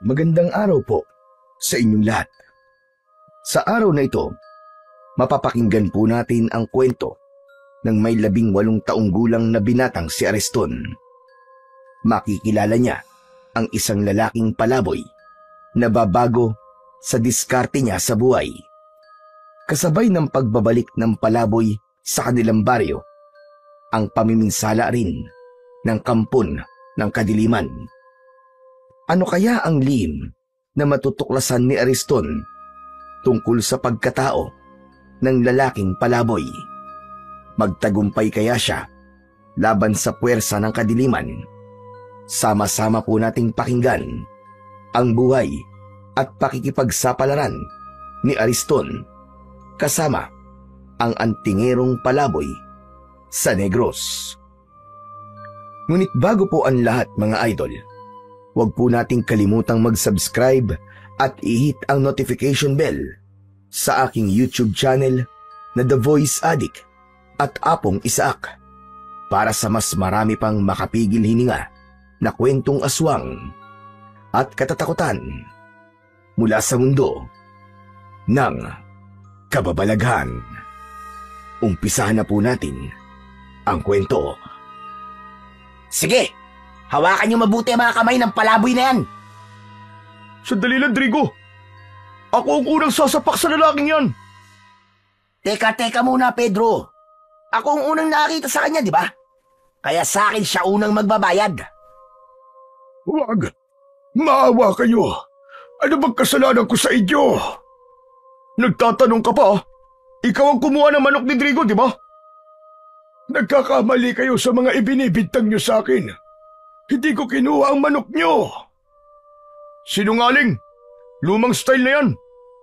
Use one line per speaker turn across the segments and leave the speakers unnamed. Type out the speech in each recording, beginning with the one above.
Magandang araw po sa inyong lahat. Sa araw na ito, mapapakinggan po natin ang kwento ng may 18 taong gulang na binatang si Ariston. Makikilala niya ang isang lalaking palaboy na babago sa diskarte niya sa buhay. Kasabay ng pagbabalik ng palaboy sa kanilang baryo, ang pamiminsala rin ng kampon ng kadiliman. Ano kaya ang lihim na matutuklasan ni Ariston tungkol sa pagkatao ng lalaking palaboy? Magtagumpay kaya siya laban sa puwersa ng kadiliman? Sama-sama po nating pakinggan ang buhay at pakikipagsapalaran ni Ariston kasama ang antingerong palaboy sa Negros. Ngunit bago po ang lahat, mga idol, huwag po nating kalimutang mag-subscribe at i-hit ang notification bell sa aking YouTube channel na The Voice Addict at Apong Isaak para sa mas marami pang makapigil hininga na kwentong aswang at katatakutan mula sa mundo ng kababalaghan. Umpisahan na po natin ang kwento.
Sige, hawakan niyo mabuti ang mga kamay ng palaboy na yan.
Sandali lang, Drigo. Ako ang unang sasapak sa lalaking yan.
Teka muna, Pedro. Ako ang unang nakakita sa kanya, di ba? Kaya sa akin siya unang magbabayad.
Huwag! Maawa kayo! Ano bang kasalanan ko sa inyo?
Nagtatanong ka pa? Ikaw ang kumuha ng manok ni Drigo, di ba?
Nagkakamali kayo sa mga ibinibintang nyo sa akin. Hindi ko kinuha ang manok nyo.
Sinungaling! Lumang style na yan.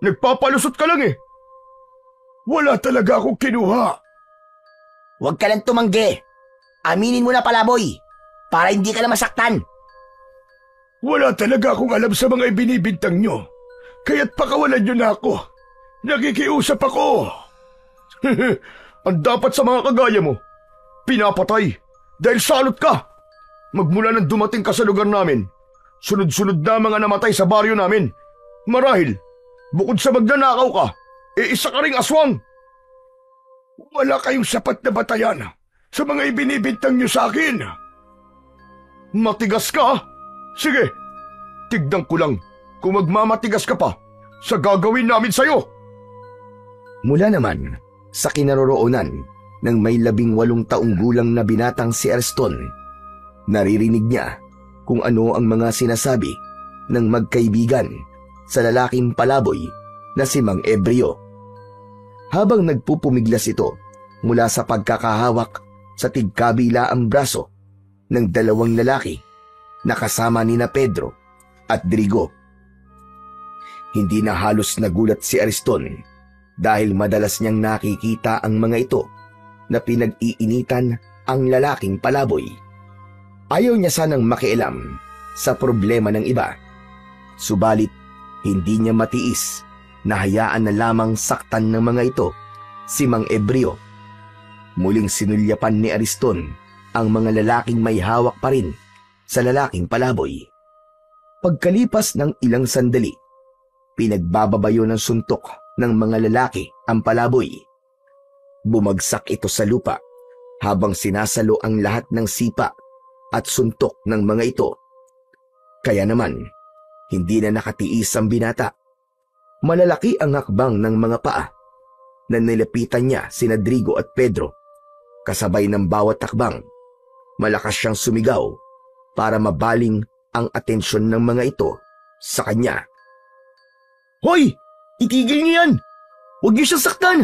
Nagpapalusot ka lang eh.
Wala talaga akong kinuha.
Huwag ka lang tumanggi. Aminin mo na, palaboy, para hindi ka na masaktan.
Wala talaga akong alam sa mga ibinibintang nyo. Kaya't pakawalan nyo na ako. Nakikiusap ako.
Ang dapat sa mga kagaya mo, pinapatay dahil salot ka. Magmula nang dumating ka sa lugar namin, sunod-sunod na mga namatay sa baryo namin. Marahil, bukod sa magnanakaw ka, isa ka ring aswang.
Wala kayong sapat na batayan sa mga ibinibintang nyo sa akin.
Matigas ka? Sige, tignan ko lang kung magmamatigas ka pa sa gagawin namin sa'yo. Mula naman sa kinaroroonan ng may 18 taong gulang na binatang si Ariston, naririnig niya kung ano ang mga sinasabi ng magkaibigan sa lalaking palaboy na si Mang Ebreo. Habang nagpupumiglas ito mula sa pagkakahawak sa tigkabilaang braso ng 2 lalaki na kasama nina Pedro at Drigo. Hindi na halos nagulat si Ariston dahil madalas niyang nakikita ang mga ito na pinag-iinitan ang lalaking palaboy. Ayaw niya sanang makialam sa problema ng iba, subalit hindi niya matiis na hayaan na lamang saktan ng mga ito si Mang Ebreo. Muling sinulyapan ni Ariston ang mga lalaking may hawak pa rin sa lalaking palaboy. Pagkalipas ng ilang sandali, pinagbababayo ng suntok ng mga lalaki ang palaboy. Bumagsak ito sa lupa habang sinasalo ang lahat ng sipa at suntok ng mga ito. Kaya naman, hindi na nakatiis ang binata. Malalaki ang hakbang ng mga paa na nilapitan niya sina Drigo at Pedro. Kasabay ng bawat hakbang, malakas siyang sumigaw para mabaling ang atensyon ng mga ito sa kanya. Hoy! Itigil niyo yan! Huwag niyo siyang saktan!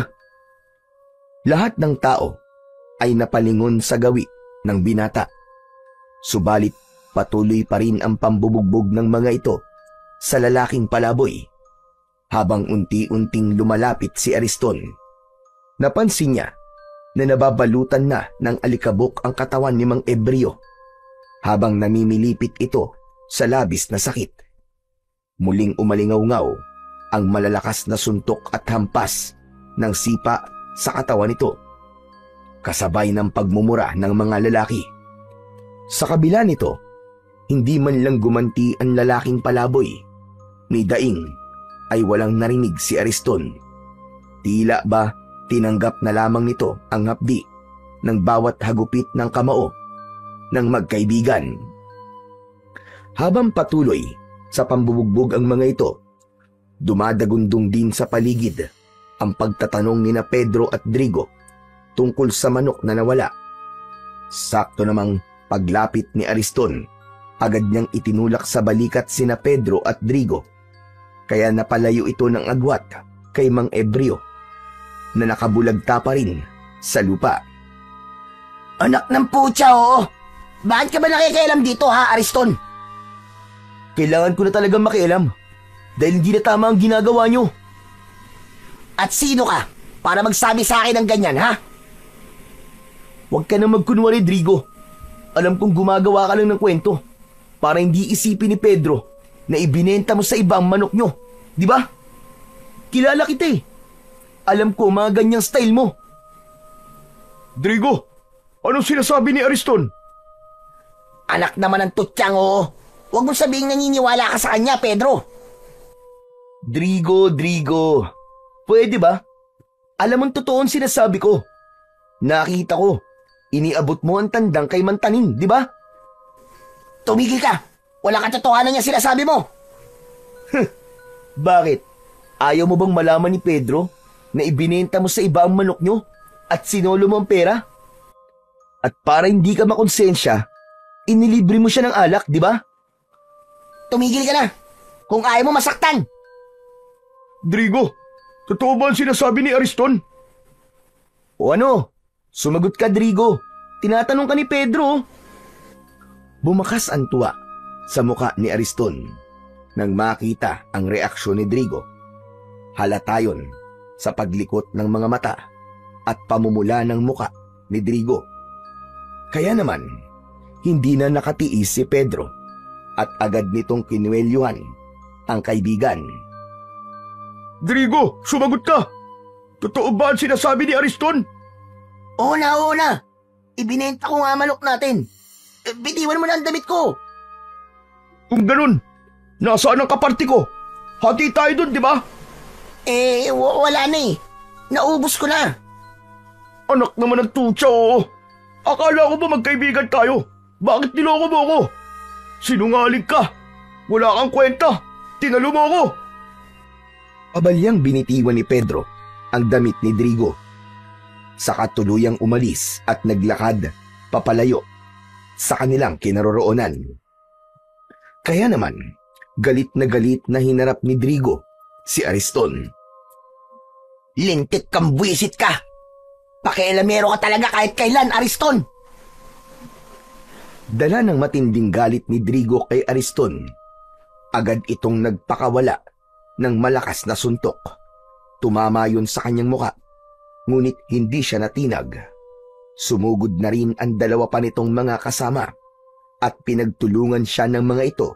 Lahat ng tao ay napalingon sa gawi ng binata. Subalit patuloy pa rin ang pambubugbog ng mga ito sa lalaking palaboy. Habang unti-unting lumalapit si Ariston, napansin niya na nababalutan na ng alikabok ang katawan ni Mang Ebreo habang namimilipit ito sa labis na sakit. Muling umalingaw-ngaw ang malalakas na suntok at hampas ng sipa sa katawan nito, kasabay ng pagmumura ng mga lalaki. Sa kabila nito, Hindi man lang gumanti ang lalaking palaboy. Ni daing ay walang narinig si Ariston. Tila ba tinanggap na lamang nito ang hapdi ng bawat hagupit ng kamao ng magkaibigan. Habang patuloy sa pambubugbog ang mga ito, dumadagundong din sa paligid ang pagtatanong nina Pedro at Drigo tungkol sa manok na nawala. Sakto namang paglapit ni Ariston, agad niyang itinulak sa balikat sina Pedro at Drigo, kaya napalayo ito ng agwat kay Mang Ebreo na nakabulagta pa rin sa lupa.
Anak ng putya, oo. Bakit ka ba nakikialam dito, ha, Ariston?
Kailangan ko na talagang makialam dahil hindi na tama ang ginagawa niyo.
At sino ka para magsabi sa akin ng ganyan, ha?
Huwag ka na magkunwari, Drigo. Alam kong gumagawa ka lang ng kwento para hindi isipin ni Pedro na ibinenta mo sa iba ang manok nyo. Di ba? Kilala kita eh. Alam ko mga ganyang style mo.
Drigo, anong sinasabi ni Ariston?
Anak naman ng tutyang, oo. Huwag mong sabihing naniniwala ka sa kanya, Pedro.
Drigo. Pwede ba? Alam mong totoo ang sinasabi ko. Nakita ko. Iniabot mo ang tandang kay Mantaning, di ba?
Tumigil ka. Walang katotohanan niya sinasabi mo.
Bakit? Ayaw mo bang malaman ni Pedro na ibinenta mo sa iba ang manok nyo at sinolo mo ang pera? At para hindi ka makonsensya, inilibre mo siya ng alak, di ba?
Tumigil ka na. Kung ayaw mo masaktan.
Drigo, totoo ba ang sinasabi ni Ariston?
O ano? Sumagot ka, Drigo. Tinatanong ka ni Pedro. Bumakas ang tuwa sa muka ni Ariston nang makita ang reaksyon ni Drigo. Halata yun sa paglikot ng mga mata at pamumula ng muka ni Drigo. Kaya naman, hindi na nakatiis si Pedro at agad nitong kinuwelyuhan ang kaibigan.
Drigo, sumagot ka! Totoo ba ang sinasabi ni Ariston?
Oo na. Ibinenta ko nga manok natin. Bitiwan mo na ang damit ko.
Kung ganun, nasaan ang kaparte ko? Hati tayo dun, di ba?
Wala na eh. Naubos ko na.
Anak naman ng tutsa, oo. Akala ko ba magkaibigan tayo? Bakit niloko mo ako? Sinungaling ka. Wala kang kwenta. Tinalo mo ako.
Abalyang binitiwan ni Pedro ang damit ni Drigo. Saka tuluyang umalis at naglakad papalayo sa kanilang kinaroroonan. Kaya naman, galit na hinarap ni Drigo si Ariston.
Lintik kang buwisit ka. Pakialamero ka talaga kahit kailan, Ariston.
Dala ng matinding galit ni Drigo kay Ariston, agad itong nagpakawala ng malakas na suntok. Tumama yun sa kanyang muka, ngunit hindi siya natinag. Sumugod na rin ang dalawa pa nitong mga kasama at pinagtulungan siya ng mga ito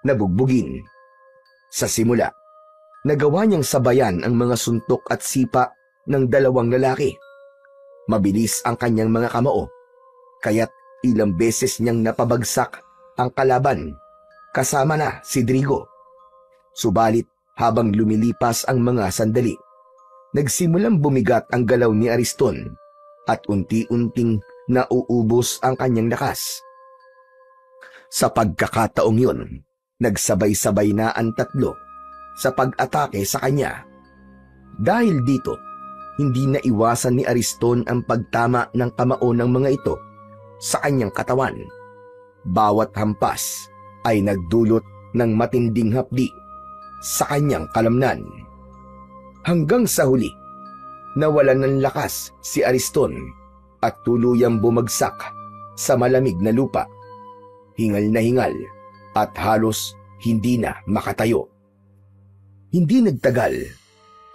na bugbugin. Sa simula, nagawa niyang sabayan ang mga suntok at sipa ng dalawang lalaki. Mabilis ang kanyang mga kamao, kaya't ilang beses niyang napabagsak ang kalaban kasama na si Drigo. Subalit habang lumilipas ang mga sandali, nagsimulang bumigat ang galaw ni Ariston at unti-unting nauubos ang kanyang lakas. Sa pagkakataong yun, nagsabay-sabay na ang tatlo sa pag-atake sa kanya. Dahil dito, hindi na iwasan ni Ariston ang pagtama ng kamao ng mga ito sa kanyang katawan. Bawat hampas ay nagdulot ng matinding hapdi sa kanyang kalamnan. Hanggang sa huli, nawalan ng lakas si Ariston at tuluyang bumagsak sa malamig na lupa. Hingal na hingal at halos hindi na makatayo. Hindi nagtagal,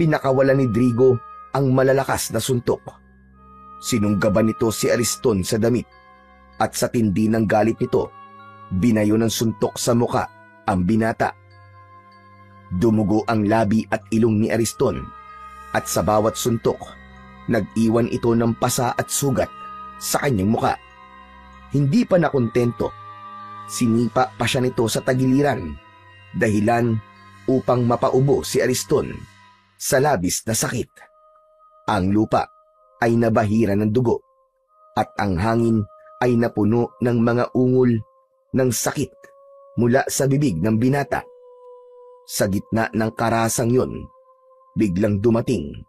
pinakawalan ni Drigo ang malalakas na suntok. Sinunggaban nito si Ariston sa damit at sa tindi ng galit nito, binayo ng suntok sa muka ang binata. Dumugo ang labi at ilong ni Ariston at sa bawat suntok, nag-iwan ito ng pasa at sugat sa kanyang muka. Hindi pa nakontento, Sinipa pa siya nito sa tagiliran, dahilan upang mapaubo si Ariston sa labis na sakit. Ang lupa ay nabahira ng dugo at ang hangin ay napuno ng mga ungol ng sakit mula sa bibig ng binata. Sa gitna ng karasang yun, biglang dumating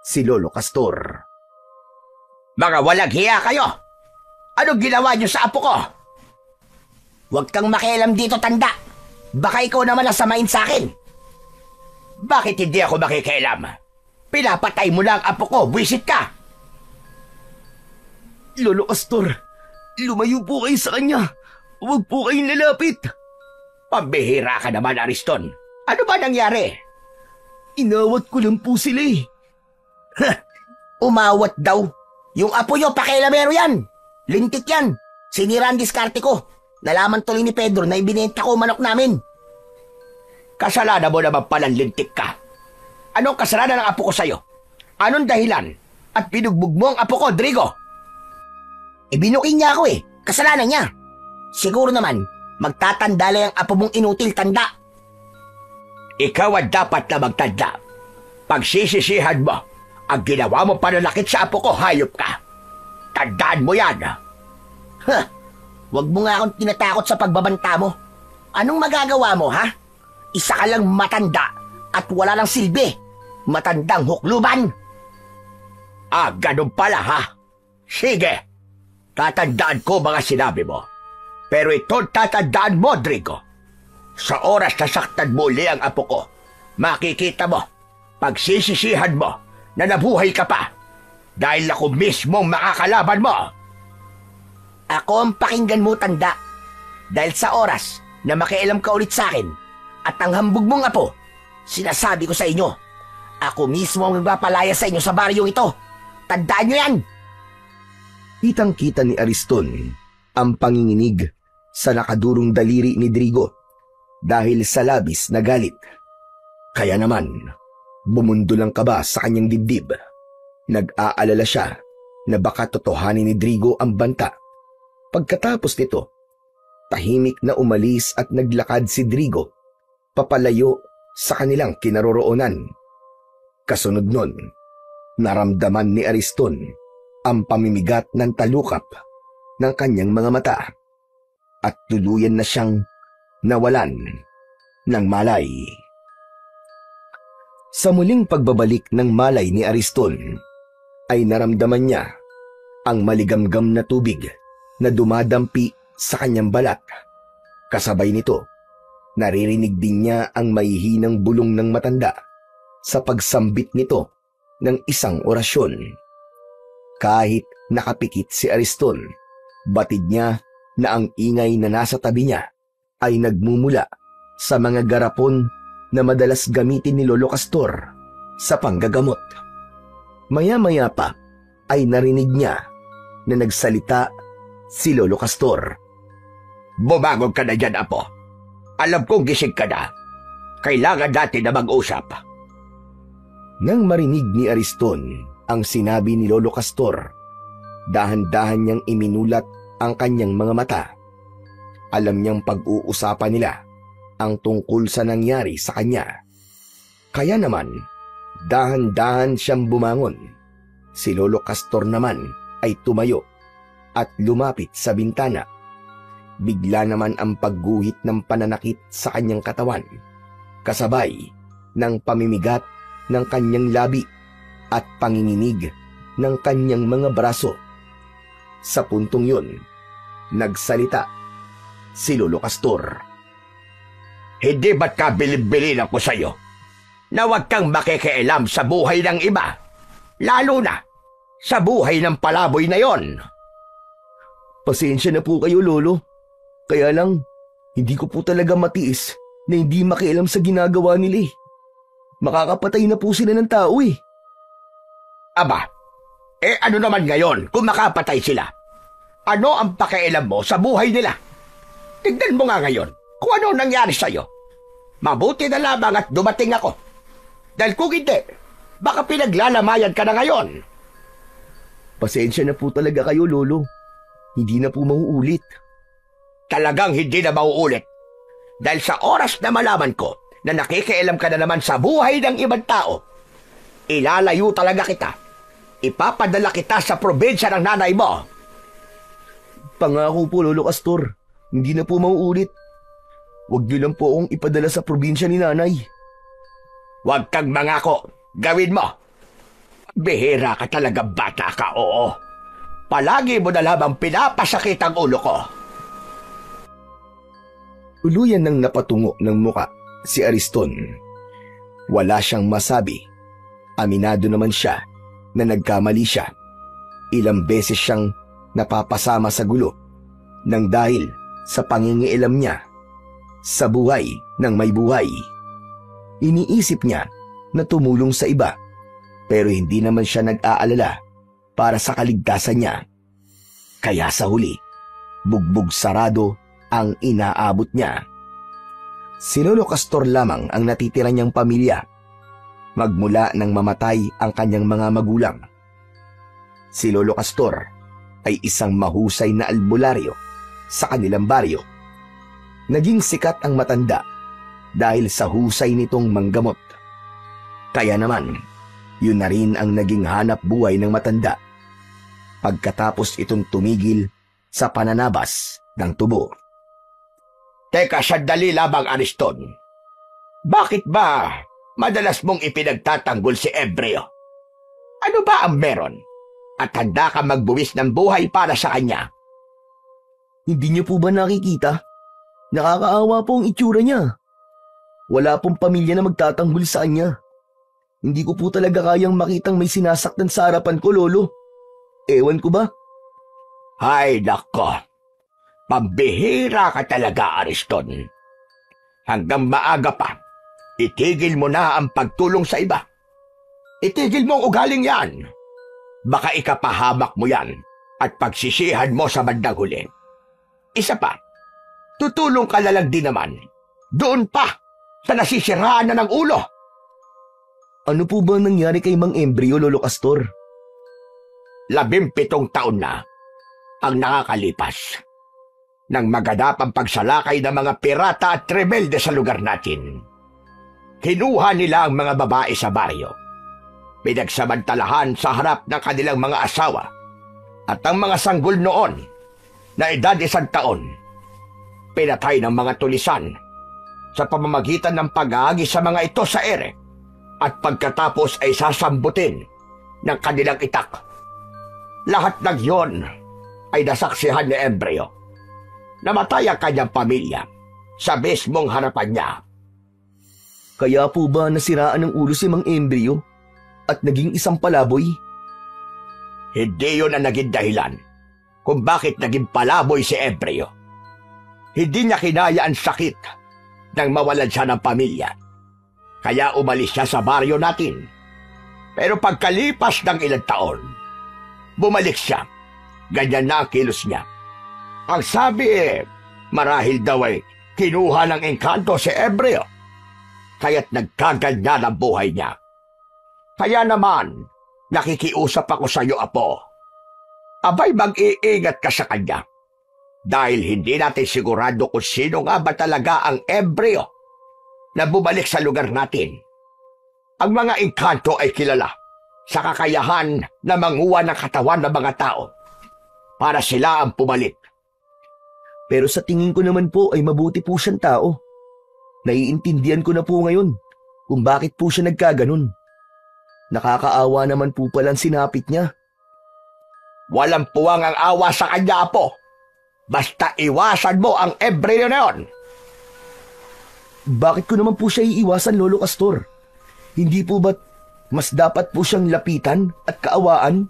si Lolo Castor.
Mga walang hiya kayo! Anong ginawa niyo sa apo ko? Huwag kang makialam dito, tanda. Baka ikaw naman ang samain sa akin. Bakit hindi ako makikialam? Pinapatay mo lang ang apo ko, buwisit ka!
Lolo Castor, lumayo po kayo sa kanya. Huwag po kayong lalapit.
Pambihira ka naman, Ariston. Ano ba nangyari?
Inawat ko lang po sila eh.
Umawat daw. Yung apo nyo, pakialamero yan. Lintik yan. Sinira ang diskarte ko. Nalaman tuloy ni Pedro na ibinenta ko manok namin. Kasalanan mo naman palang lintik ka. Anong kasalanan ng apo ko sa'yo? Anong dahilan? At pinugbog mo ang apo ko, Drigo? Ibinuking niya ako eh. Kasalanan niya. Siguro naman, magtatandala ang apo mong inutil, tanda. Ikaw ang dapat na magtanda. Pagsisisihan mo, ang ginawa mo pananakit sa apo ko, hayop ka. Tandaan mo yan. Huwag mo nga akong tinatakot sa pagbabanta mo. Anong magagawa mo, ha? Isa ka lang matanda at wala lang silbi. Matandang hukluban. Ah, ganun pala, ha? Sige. Tatandaan ko mga sinabi mo. Pero ito tatandaan mo, Drigo. Sa oras na saktan mo uli ang apo ko, makikita mo, pagsisisihan mo na nabuhay ka pa dahil ako mismong makakalaban mo. Ako ang pakinggan mo, tanda. Dahil sa oras na makialam ka ulit sa akin at ang hambog mong apo, sinasabi ko sa inyo, ako mismo ang magpapalaya sa inyo sa baryong ito. Tandaan nyo yan!
Kitang-kita ni Ariston ang panginginig sa nakadurong daliri ni Drigo dahil sa labis na galit. Kaya naman, bumundol ang kaba sa kanyang dibdib. Nag-aalala siya na baka totohanin ni Drigo ang banta. Pagkatapos nito, tahimik na umalis at naglakad si Drigo papalayo sa kanilang kinaroroonan. Kasunod nun, naramdaman ni Ariston ang pamimigat ng talukap ng kanyang mga mata at tuluyan na siyang nawalan ng malay. Sa muling pagbabalik ng malay ni Ariston, ay naramdaman niya ang maligamgam na tubig na dumadampi sa kanyang balat. Kasabay nito, naririnig din niya ang mahihinang bulong ng matanda sa pagsambit nito ng isang orasyon. Kahit nakapikit si Ariston, batid niya na ang ingay na nasa tabi niya ay nagmumula sa mga garapon na madalas gamitin ni Lolo Castor sa panggagamot. Maya-maya pa ay narinig niya na nagsalita si Lolo Castor.
Bumagog ka na dyan, apo. Alam kong gising ka na. Kailangan natin na mag-usap.
Nang marinig ni Ariston ang sinabi ni Lolo Castor, dahan-dahan niyang iminulat ang kanyang mga mata. Alam niyang pag-uusapan nila ang tungkol sa nangyari sa kanya. Kaya naman, dahan-dahan siyang bumangon. Si Lolo Castor naman ay tumayo at lumapit sa bintana. Bigla naman ang pagguhit ng pananakit sa kanyang katawan, kasabay ng pamimigat ng kanyang labi at panginginig ng kanyang mga braso. Sa puntong yun, nagsalita si Lolo Castor.
Hindi ba't kabilib-bilin ako sa'yo na huwag kang makikialam sa buhay ng iba, lalo na sa buhay ng palaboy na yon?
Pasensya na po kayo, Lolo. Kaya lang, hindi ko po talaga matiis na hindi makialam sa ginagawa nila eh. Makakapatay na po sila ng tao eh.
Aba, ano naman ngayon kung makapatay sila? Ano ang pakialam mo sa buhay nila? Tignan mo nga ngayon kung ano nangyari sa'yo. Mabuti na lamang at dumating ako. Dahil kung hindi, baka pinaglalamayan ka na ngayon.
Pasensya na po talaga kayo, Lolo. Hindi na po mauulit.
Talagang hindi na mauulit. Dahil sa oras na malaman ko na nakikialam ka na naman sa buhay ng ibang tao, ilalayo talaga kita. Ipapadala kita sa probinsya ng nanay mo.
Pangako po, Lolo Castor. Hindi na po mauulit. Huwag niyo lang po akong ipadala sa probinsya ni nanay.
Huwag kang mangako. Gawin mo. Bihira ka talaga, bata ka, oo. Palagi mo na lamang pinapasakit ang ulo ko.
Tuluyan nang napatungo ng muka si Ariston. Wala siyang masabi. Aminado naman siya na nagkamali siya. Ilang beses siyang napapasama sa gulo nang dahil sa pangingialam niya sa buhay ng may buhay. Iniisip niya na tumulong sa iba, pero hindi naman siya nag-aalala para sa kaligtasan niya. Kaya sa huli, bugbog sarado ang inaabot niya. Si Lolo Castor lamang ang natitira niyang pamilya, magmula nang mamatay ang kanyang mga magulang. Si Lolo Castor ay isang mahusay na albularyo sa kanilang baryo. Naging sikat ang matanda dahil sa husay nitong manggamot. Kaya naman, yun na rin ang naging hanap buhay ng matanda pagkatapos itong tumigil sa pananabas ng tubo.
Teka, sandali lamang, Ariston. Bakit ba madalas mong ipinagtatanggol si Ebreo? Ano ba ang meron? At handa ka magbuwis ng buhay para sa kanya?
Hindi niyo po ba nakikita? Nakakaawa po ang itsura niya. Wala pong pamilya na magtatanggol sa kanya. Hindi ko po talaga kayang makitang may sinasaktan sa harapan ko, Lolo. Ewan ko ba?
Ay, nako. Pambihira ka talaga, Ariston. Hanggang maaga pa, itigil mo na ang pagtulong sa iba. Itigil mo ang ugaling yan. Baka ikapahamak mo yan at pagsisihan mo sa bandang huli. Isa pa, tutulong ka lang din naman. Doon pa, sa nasisiraan na ng ulo.
Ano po ba nangyari kay Mang Embryo, Lolo Castor?
17 taon na ang nakakalipas nang maganap ang pagsalakay ng mga pirata at rebelde sa lugar natin. Kinuha nila ang mga babae sa baryo. Pinagsamantalahan sa harap ng kanilang mga asawa at ang mga sanggol noon na edad 1 taon. Pinatay ng mga tulisan sa pamamagitan ng pag-aagi sa mga ito sa ere at pagkatapos ay sasambutin ng kanilang itak. Lahat ng yon ay nasaksihan ni Embryo. Namatay ang kanyang pamilya sa mismong harapan niya.
Kaya po ba nasiraan ng ulo si Mang Embryo at naging isang palaboy?
Hindi yun ang naging dahilan kung bakit naging palaboy si Embryo. Hindi niya kinaya ang sakit nang mawalan siya ng pamilya. Kaya umalis siya sa baryo natin. Pero pagkalipas ng ilang taon, bumalik siya. Ganyan na ang kilos niya. Ang sabi marahil daw ay kinuha ng engkanto si Embryo. Kaya't nagkaganya ng buhay niya. Kaya naman, nakikiusap ako sa iyo, Apo. Abay, mag-iingat ka sa kanya. Dahil hindi natin sigurado kung sino nga ba talaga ang Embryo na bumalik sa lugar natin. Ang mga engkanto ay kilala sa kakayahan na manguha ng katawan ng mga tao para sila ang pumalik.
Pero sa tingin ko naman po ay mabuti po siyang tao. Naiintindihan ko na po ngayon kung bakit po siya nagkaganon. Nakakaawa naman po palang sinapit niya.
Walang puwang ang awa sa kanya, Apo. Basta iwasan mo ang Embryo na yon.
Bakit ko naman po siya iiwasan, Lolo Castor? Hindi po ba't mas dapat po siyang lapitan at kaawaan?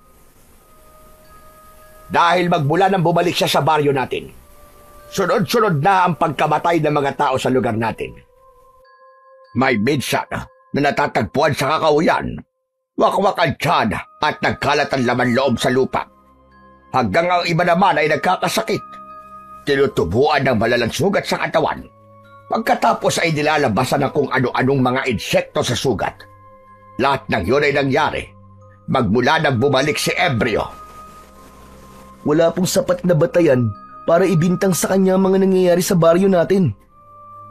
Dahil magmula nang bumalik siya sa baryo natin, sunod-sunod na ang pagkamatay ng mga tao sa lugar natin. May minsan na natatagpuan sa kakauyan, wakwak ang tiyan at nagkalat ang laman loob sa lupa. Hanggang ang iba naman ay nagkakasakit. Tinutubuan ng malalang sugat sa katawan. Pagkatapos ay nilalabasan ng kung ano-anong mga insekto sa sugat. Lahat ng yun ay nangyari magmula nang bumalik si Embryo.
Wala pong sapat na batayan para ibintang sa kanya ang mga nangyayari sa baryo natin.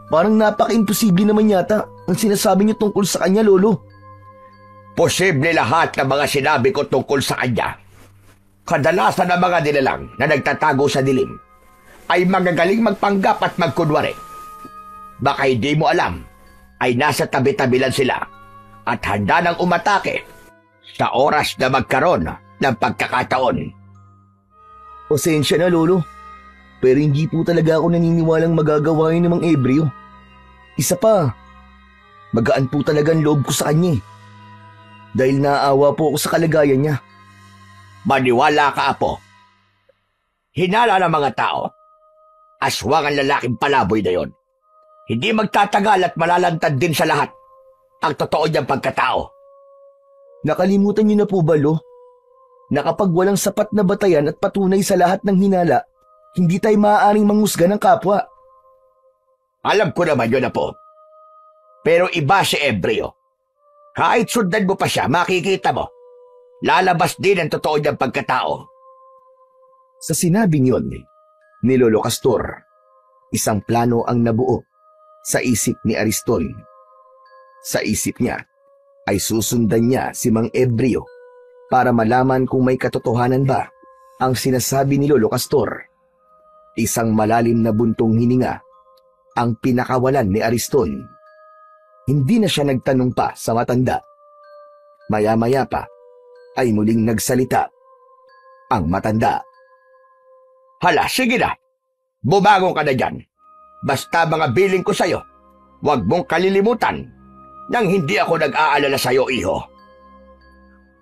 Parang napaka-imposible naman yata ang sinasabi niyo tungkol sa kanya, Lolo.
Posible lahat ng mga sinabi ko tungkol sa kanya. Kadalasan ng mga nilalang na nagtatago sa dilim ay magagaling magpanggap at magkunwari. Baka hindi mo alam, ay nasa tabi-tabi lang sila at handa nang umatake sa oras na magkaroon ng pagkakataon.
Pasensya na, Lolo. Pero hindi po talaga ako naniniwalang magagawa yun ng Mang Ebreo. Isa pa, magaan po talaga ang loob ko sa kanya. Dahil naaawa po ako sa kalagayan niya.
Maniwala ka, Apo. Hinala ng mga tao. Aswang ang lalaking palaboy na yon. Hindi magtatagal at malalantad din sa lahat ang totoo niyang pagkatao.
Nakalimutan niyo na po ba, Lo? Na kapag walang sapat na batayan at patunay sa lahat ng hinala, hindi tayo maaaring manghusga ng kapwa.
Alam ko naman yun, Apo. Pero iba si Ebreo. Kahit sundan mo pa siya, makikita mo. Lalabas din ang totoo niyang pagkatao.
Sa sinabing yun ni Lolo Castor, isang plano ang nabuo sa isip ni Ariston. Sa isip niya ay susundan niya si Mang Ebreo para malaman kung may katotohanan ba ang sinasabi ni Lolo Castor. Isang malalim na buntong hininga ang pinakawalan ni Ariston. Hindi na siya nagtanong pa sa matanda. Maya-maya pa ay muling nagsalita ang matanda.
Hala, sige na. Bumangon ka na dyan. Basta mga biling ko sa'yo, huwag mong kalilimutan nang hindi ako nag-aalala sa'yo, iho.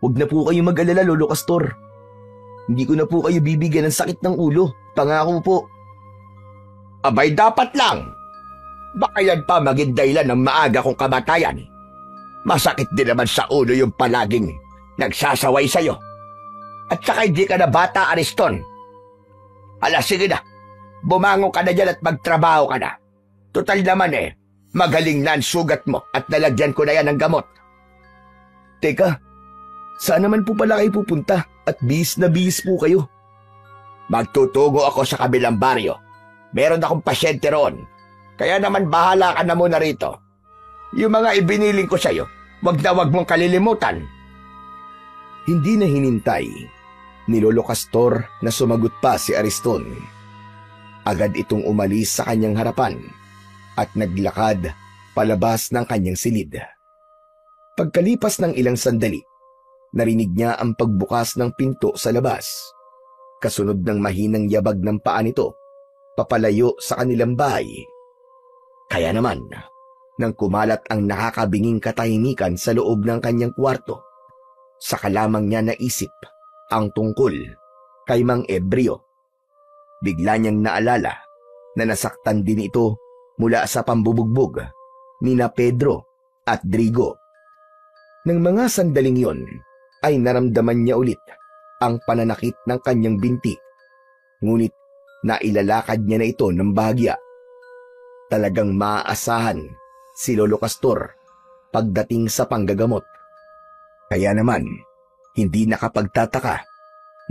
Huwag na po kayo mag-alala, Lolo Castor. Hindi ko na po kayo bibigyan ng sakit ng ulo. Pangako po.
Abay, dapat lang. Baka yan pa maging dahilan ng maaga kong kamatayan. Masakit din naman sa ulo yung palaging nagsasaway sa'yo. At saka hindi ka na bata, Ariston. Hala, sige na. Bumangon ka na dyan at magtrabaho ka na. Total naman magaling na ang sugat mo at nalagyan ko na yan ng gamot.
Teka, saan naman po pala kayo pupunta at bihis na bihis po kayo?
Magtutugo ako sa kabilang baryo. Meron akong pasyente roon. Kaya naman bahala ka na muna rito. Yung mga ibiniling ko sa'yo, wag mong kalilimutan.
Hindi na hinintay ni Lolo Castor na sumagot pa si Ariston. Agad itong umalis sa kanyang harapan at naglakad palabas ng kanyang silid. Pagkalipas ng ilang sandali, narinig niya ang pagbukas ng pinto sa labas. Kasunod ng mahinang yabag ng paa nito, papalayo sa kanilang bahay. Kaya naman, nang kumalat ang nakakabinging katahimikan sa loob ng kanyang kwarto, saka lamang niya naisip ang tungkol kay Mang Ebreo. Bigla niyang naalala na nasaktan din ito mula sa pambubugbog nina Pedro at Drigo. Nang mga sandaling yon, ay naramdaman niya ulit ang pananakit ng kanyang binti. Ngunit nailalakad niya na ito ng bahagya. Talagang maaasahan si Lolo Castor pagdating sa panggagamot. Kaya naman, hindi nakapagtataka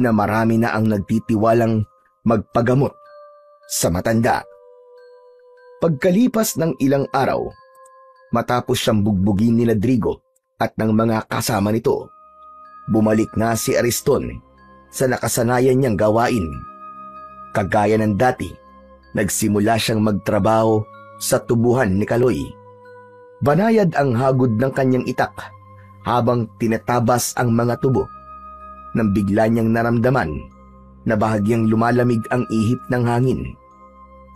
na marami na ang nagtitiwalang magpagamot sa matanda. Pagkalipas ng ilang araw, matapos siyang bugbugin ni Drigo at ng mga kasama nito, bumalik na si Ariston sa nakasanayan niyang gawain. Kagaya ng dati, nagsimula siyang magtrabaho sa tubuhan ni Kaloy. Banayad ang hagod ng kanyang itak habang tinatabas ang mga tubo. Nang bigla niyang naramdaman na bahagyang lumalamig ang ihip ng hangin.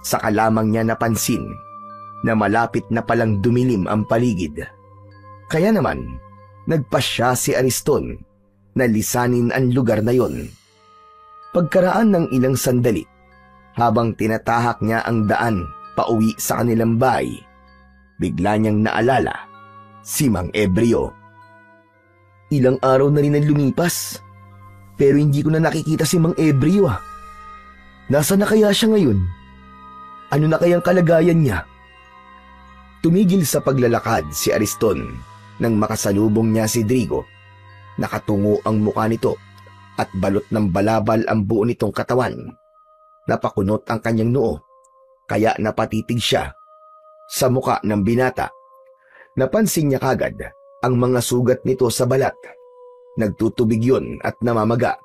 Saka lamang niya napansin na malapit na palang dumilim ang paligid. Kaya naman, nagpasya si Ariston na lisanin ang lugar na yon. Pagkaraan ng ilang sandali, habang tinatahak niya ang daan pauwi sa kanilang bahay, bigla niyang naalala si Mang Ebreo. Ilang araw na rin ang lumipas, pero hindi ko na nakikita si Mang Ebreo. Nasaan na kaya siya ngayon? Ano na kayang kalagayan niya? Tumigil sa paglalakad si Ariston nang makasalubong niya si Drigo. Nakatungo ang mukha nito at balot ng balabal ang buo nitong katawan.
Napakunot ang kanyang noo, kaya napatitig siya sa muka ng binata. Napansin niya kagad ang mga sugat nito sa balat. Nagtutubig yun at namamaga.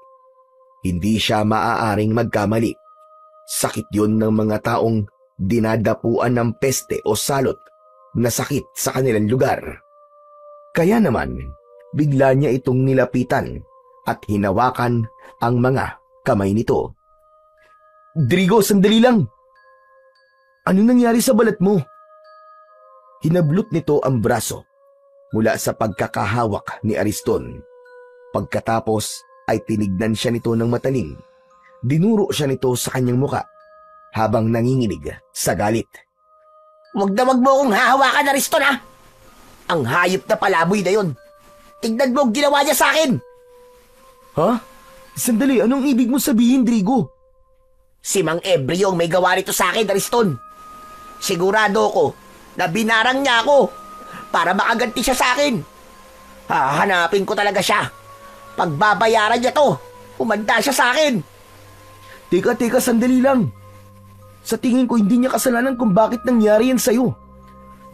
Hindi siya maaaring magkamali. Sakit yun ng mga taong dinadapuan ng peste o salot na sakit sa kanilang lugar. Kaya naman, bigla niya itong nilapitan at hinawakan ang mga kamay nito. "Drigo, sandali lang! Ano nangyari sa balat mo?" Hinablot nito ang braso mula sa pagkakahawak ni Ariston. Pagkatapos ay tinignan siya nito ng matalim. Dinuro siya nito sa kanyang muka habang nanginginig sa galit.
Wag mo akong hahawakan, Ariston, ha? Ang hayop na palaboy na yun. Tignan mo ang ginawa niya sa akin.
Ha? Sandali, anong ibig mo sabihin, Drigo?
Si Mang Ebreo ang may gawa nito sa akin, Ariston. Sigurado ko na binarang niya ako para makaganti siya sa akin. Hahanapin ko talaga siya. Pagbabayaran niya to, humanda siya sa akin.
Teka, sandali lang. Sa tingin ko hindi niya kasalanan kung bakit nangyari yan sa'yo.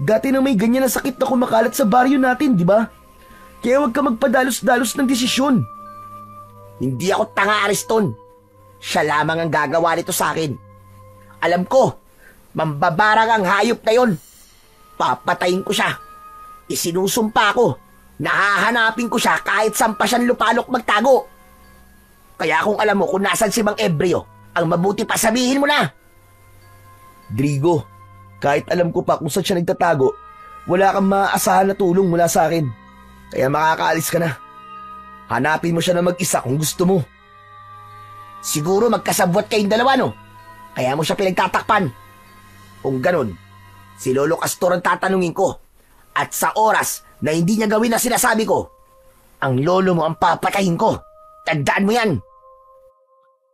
Dati na may ganyan na sakit na kumakalat sa baryo natin, di ba? Kaya huwag ka magpadalos-dalos ng desisyon.
Hindi ako tanga, Ariston. Siya lamang ang gagawa nito sa akin. Alam ko, mambabarang ang hayop na yon. Papatayin ko siya. Isinusumpa ko. Nahahanapin ko siya kahit saan pa siyang lupalok magtago. Kaya kung alam mo kung nasan si Mang Ebreo, ang mabuti pa sabihin mo na.
Drigo, kahit alam ko pa kung saan siya nagtatago, wala kang maaasahan na tulong mula sa akin. Kaya makakaalis ka na. Hanapin mo siya na mag-isa kung gusto mo.
Siguro magkasabwat kayong dalawa, no? Kaya mo siya pinagtatakpan. Kung ganun, si Lolo Castor ang tatanungin ko. At sa oras na hindi niya gawin ang sinasabi ko, ang lolo mo ang papatayin ko. Tandaan mo yan.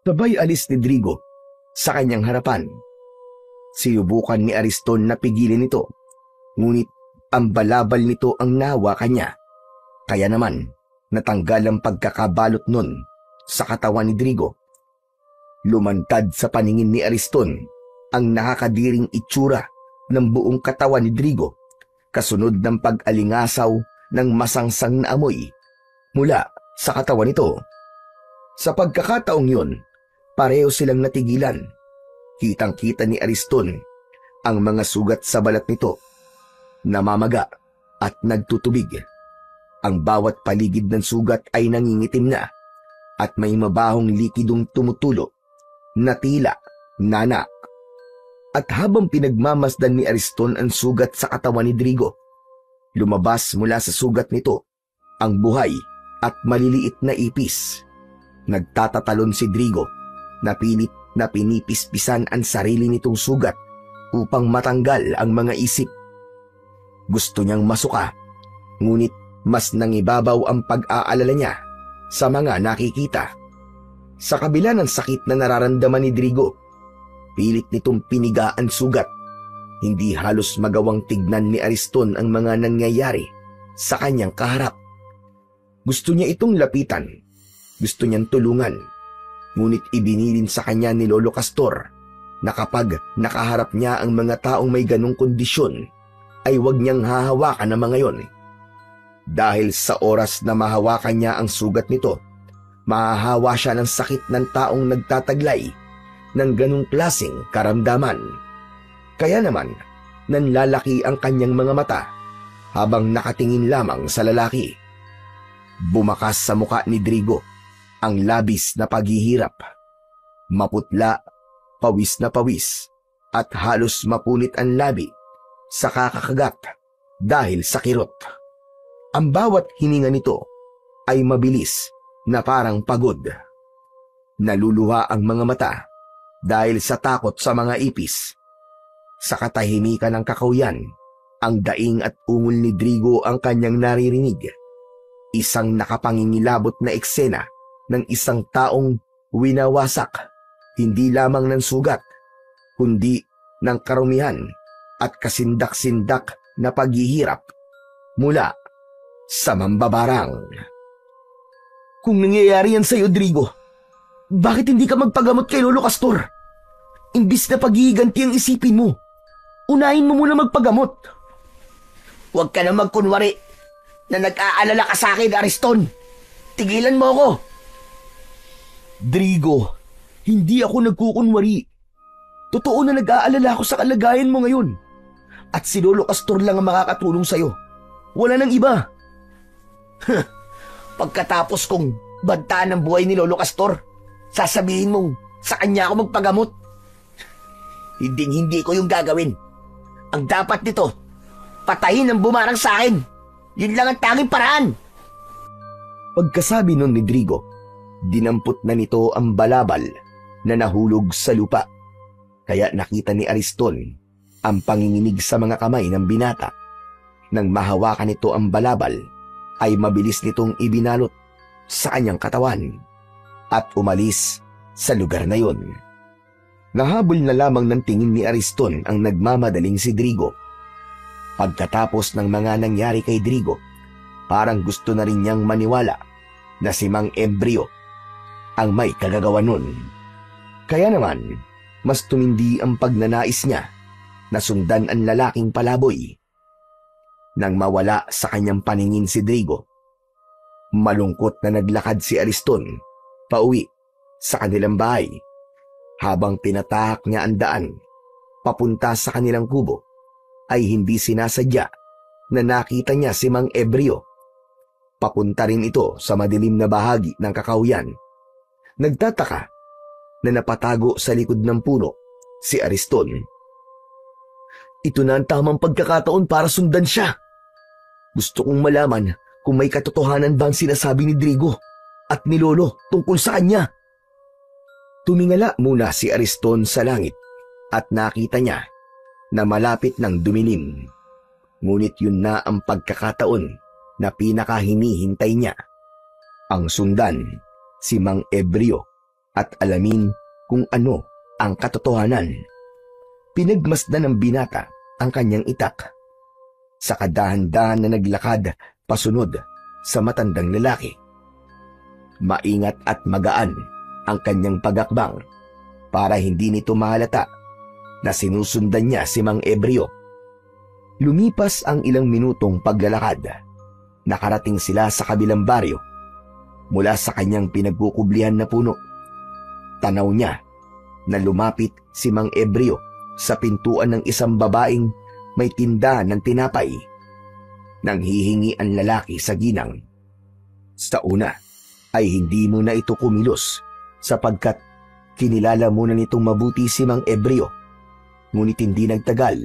Sabay alis ni Drigo sa kanyang harapan. Sinubukan ni Ariston na pigilin ito, ngunit ang balabal nito ang nahawakan niya. Kaya naman, natanggal ang pagkakabalot nun sa katawan ni Drigo. Lumantad sa paningin ni Ariston ang nakakadiring itsura ng buong katawan ni Drigo, kasunod ng pag-alingasaw ng masangsang na amoy mula sa katawan nito. Sa pagkakataong yun, pareho silang natigilan. Kitang-kita ni Ariston ang mga sugat sa balat nito, namamaga at nagtutubig. Ang bawat paligid ng sugat ay nangingitim na at may mabahong likidong tumutulo na tila nana. At habang pinagmamasdan ni Ariston ang sugat sa katawan ni Drigo, lumabas mula sa sugat nito ang buhay at maliliit na ipis. Nagtatatalon si Drigo na pilit na pinipispisan ang sarili nitong sugat upang matanggal ang mga isip. Gusto niyang masuka, ngunit mas nangibabaw ang pag-aalala niya sa mga nakikita. Sa kabila ng sakit na nararamdaman ni Drigo, pilit nitong piniga ang sugat. Hindi halos magawang tignan ni Ariston ang mga nangyayari sa kanyang kaharap. Gusto niya itong lapitan, gusto niyang tulungan, ngunit ibinilin sa kanya ni Lolo Castor na kapag nakaharap niya ang mga taong may ganong kondisyon, ay huwag niyang hahawakan ang mga yon. Dahil sa oras na mahawakan niya ang sugat nito, mahahawa siya ng sakit ng taong nagtataglay ng ganong klaseng karamdaman. Kaya naman, nanlalaki ang kanyang mga mata habang nakatingin lamang sa lalaki. Bumakas sa muka ni Drigo ang labis na paghihirap. Maputla, pawis na pawis, at halos mapunit ang labi sa kakakagat dahil sa kirot. Ang bawat hininga nito ay mabilis na parang pagod. Naluluha ang mga mata dahil sa takot sa mga ipis. Sa katahimikan ng kakauyan, ang daing at ungol ni Drigo ang kanyang naririnig. Isang nakapangingilabot na eksena ng isang taong winawasak, hindi lamang ng sugat, kundi ng karumihan at kasindak-sindak na paghihirap mula sa mambabarang.
Kung nangyayari yan sa'yo, Drigo, bakit hindi ka magpagamot kay Lolo Castor? Imbis na paghihiganti ang isipin mo, unahin mo muna magpagamot.
Huwag ka na magkunwari na nag-aalala ka sa akin, Ariston. Tigilan mo ako.
Drigo, hindi ako nagkukunwari. Totoo na nag-aalala ako sa kalagayan mo ngayon. At si Lolo Castor lang ang makakatulong sa'yo. Wala nang iba.
Pagkatapos kong bantaan ng buhay ni Lolo Castor, sasabihin mong sa kanya ako magpagamot. Hindi ko yung gagawin. Ang dapat nito, patayin ang bumarang sa akin. Yun lang ang tanging paraan.
Pagkasabi nun ni Drigo, dinampot na nito ang balabal na nahulog sa lupa. Kaya nakita ni Ariston ang panginginig sa mga kamay ng binata. Nang mahawakan nito ang balabal, ay mabilis nitong ibinalot sa kanyang katawan at umalis sa lugar na yun. Nahabol na lamang ng tingin ni Ariston ang nagmamadaling si Drigo. Pagkatapos ng mga nangyari kay Drigo, parang gusto na rin niyang maniwala na si Mang Ebreo ang may kagagawa nun. Kaya naman, mas tumindi ang pagnanais niya na sundan ang lalaking palaboy. Nang mawala sa kanyang paningin si Drigo, malungkot na naglakad si Ariston pauwi sa kanilang bahay. Habang tinatahak niya ang daan papunta sa kanilang kubo, ay hindi sinasadya na nakita niya si Mang Ebreo. Papunta rin ito sa madilim na bahagi ng kakahuyan. Nagtataka na napatago sa likod ng puno si Ariston. Ito na ang tamang pagkakataon para sundan siya. Gusto kong malaman kung may katotohanan ba ang sinasabi ni Drigo at ni Lolo tungkol sa kanya. Tumingala muna si Ariston sa langit at nakita niya na malapit ng dumilim. Ngunit yun na ang pagkakataon na pinakahinihintay niya. Ang sundan si Mang Ebreo at alamin kung ano ang katotohanan. Pinagmasdan ng binata ang kanyang itak. Sa kadahan-dahan na naglakad pasunod sa matandang lalaki. Maingat at magaan ang kanyang pagakbang para hindi nito mahalata na sinusundan niya si Mang Ebreo. Lumipas ang ilang minutong paglalakad. Nakarating sila sa kabilang baryo. Mula sa kanyang pinagkukublihan na puno, tanaw niya na lumapit si Mang Ebreo sa pintuan ng isang babaeng may tindahan ng tinapay. Nang hihingi ang lalaki sa ginang. Sa una ay hindi muna ito kumilos sapagkat kinilala muna nitong mabuti si Mang Ebreo. Ngunit hindi nagtagal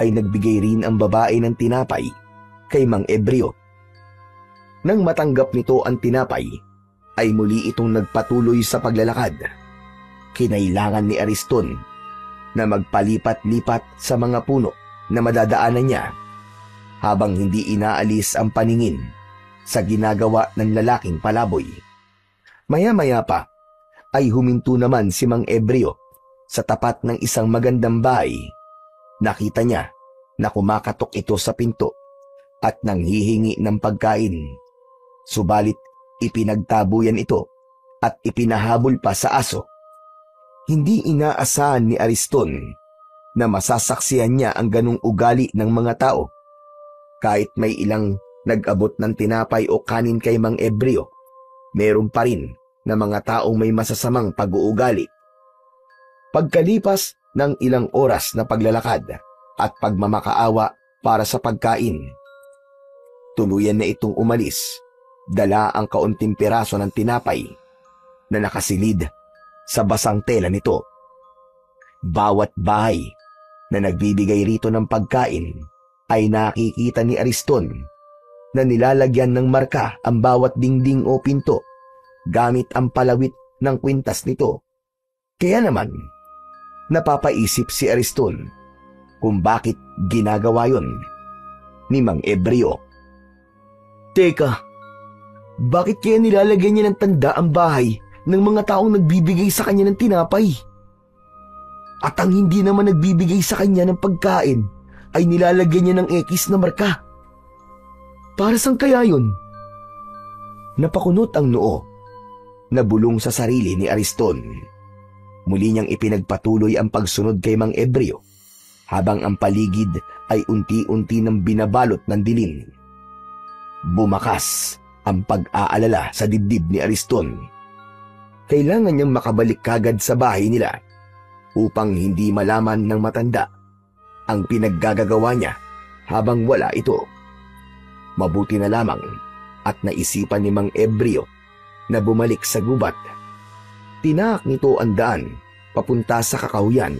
ay nagbigay rin ang babae ng tinapay kay Mang Ebreo. Nang matanggap nito ang tinapay, ay muli itong nagpatuloy sa paglalakad. Kinailangan ni Ariston na magpalipat-lipat sa mga puno na madadaanan niya habang hindi inaalis ang paningin sa ginagawa ng lalaking palaboy. Maya-maya pa ay huminto naman si Mang Ebreo sa tapat ng isang magandang bahay. Nakita niya na kumakatok ito sa pinto at nanghihingi ng pagkain. Subalit ipinagtabuyan ito at ipinahabol pa sa aso. Hindi inaasahan ni Ariston na masasaksihan niya ang ganong ugali ng mga tao. Kahit may ilang nag-abot ng tinapay o kanin kay Mang Ebreo, meron pa rin na mga taong may masasamang pag-uugali. Pagkalipas ng ilang oras na paglalakad at pagmamakaawa para sa pagkain, tuluyan na itong umalis, dala ang kaunting piraso ng tinapay na nakasilid sa basang tela nito. Bawat bahay na nagbibigay rito ng pagkain ay nakikita ni Ariston na nilalagyan ng marka ang bawat dingding o pinto gamit ang palawit ng kwintas nito. Kaya naman, napapaisip si Ariston kung bakit ginagawa yon ni Mang Ebreo. Teka, bakit kaya nilalagyan niya ng tanda ang bahay ng mga taong nagbibigay sa kanya ng tinapay? At ang hindi naman nagbibigay sa kanya ng pagkain ay nilalagyan niya ng X na marka. Para saan kaya yun? Napakunot ang noo, nabulong sa sarili ni Ariston. Muli niyang ipinagpatuloy ang pagsunod kay Mang Ebreo habang ang paligid ay unti-unti nang binabalot ng dilim. Bumakas ang pag-aalala sa dibdib ni Ariston. Kailangan niyang makabalik kagad sa bahay nila upang hindi malaman ng matanda ang pinaggagawa niya habang wala ito. Mabuti na lamang at naisipan ni Mang Ebreo na bumalik sa gubat. Tinahak nito ang daan papunta sa kakahuyan.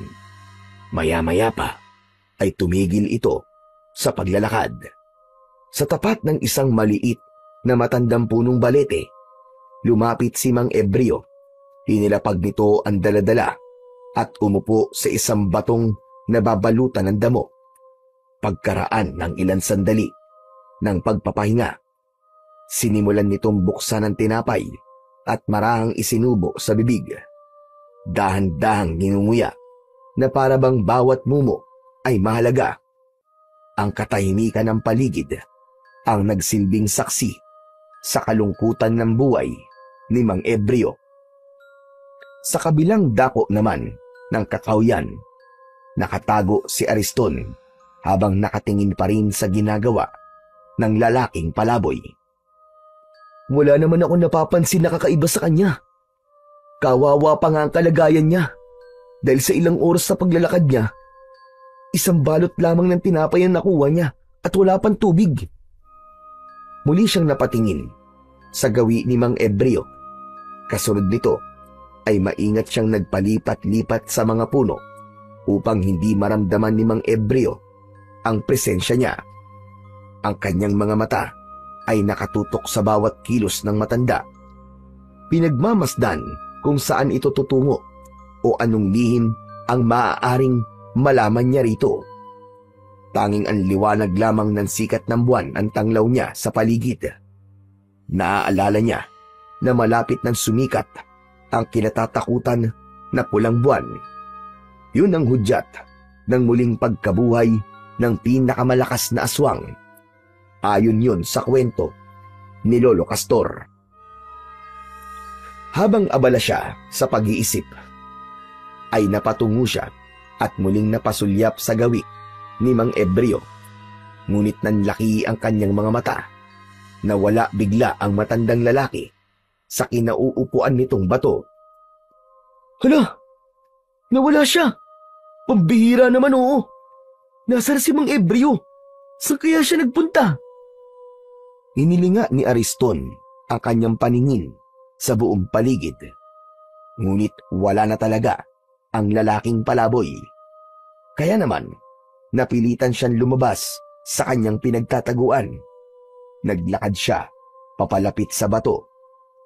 Maya-maya pa ay tumigil ito sa paglalakad. Sa tapat ng isang maliit na matandang punong balete, lumapit si Mang Ebreo. Hinilapag nito ang daladala at umupo sa isang batong nababalutan ng damo. Pagkaraan ng ilang sandali ng pagpapahinga, sinimulan nitong buksan ang tinapay at marahang isinubo sa bibig. Dahan-dahang ninunguya na para bang bawat mumo ay mahalaga. Ang katahimikan ng paligid ang nagsilbing saksi sa kalungkutan ng buhay ni Mang Ebreo. Sa kabilang dako naman ng kakahuyan, nakatago si Ariston habang nakatingin pa rin sa ginagawa ng lalaking palaboy. Wala naman ako napapansin na kakaiba sa kanya. Kawawa pa nga ang kalagayan niya dahil sa ilang oras sa paglalakad niya, isang balot lamang ng tinapay ang nakuha niya at wala pang tubig. Muli siyang napatingin sa gawi ni Mang Ebreo. Kasunod nito ay maingat siyang nagpalipat-lipat sa mga puno upang hindi maramdaman ni Mang Ebreo ang presensya niya. Ang kanyang mga mata ay nakatutok sa bawat kilos ng matanda. Pinagmamasdan kung saan ito tutungo o anong lihim ang maaaring malaman niya rito. Tanging ang liwanag lamang ng sikat ng buwan ang tanglaw niya sa paligid. Naaalala niya na malapit ng sumikat ang kinatatakutan na pulang buwan. Yun ang hudyat ng muling pagkabuhay ng pinakamalakas na aswang. Ayon yun sa kwento ni Lolo Castor. Habang abala siya sa pag-iisip, ay napatungo siya at muling napasulyap sa gawi ni Mang Ebreo. Ngunit nanlaki ang kanyang mga mata. Nawala bigla ang matandang lalaki sa kinauupuan nitong bato. Hala! Nawala siya! Pambihira naman, oo! Nasaan si Mang Ebreo? Saan kaya siya nagpunta? Inilinga ni Ariston ang kanyang paningin sa buong paligid. Ngunit wala na talaga ang lalaking palaboy. Kaya naman, napilitan siyang lumabas sa kanyang pinagtataguan. Naglakad siya papalapit sa bato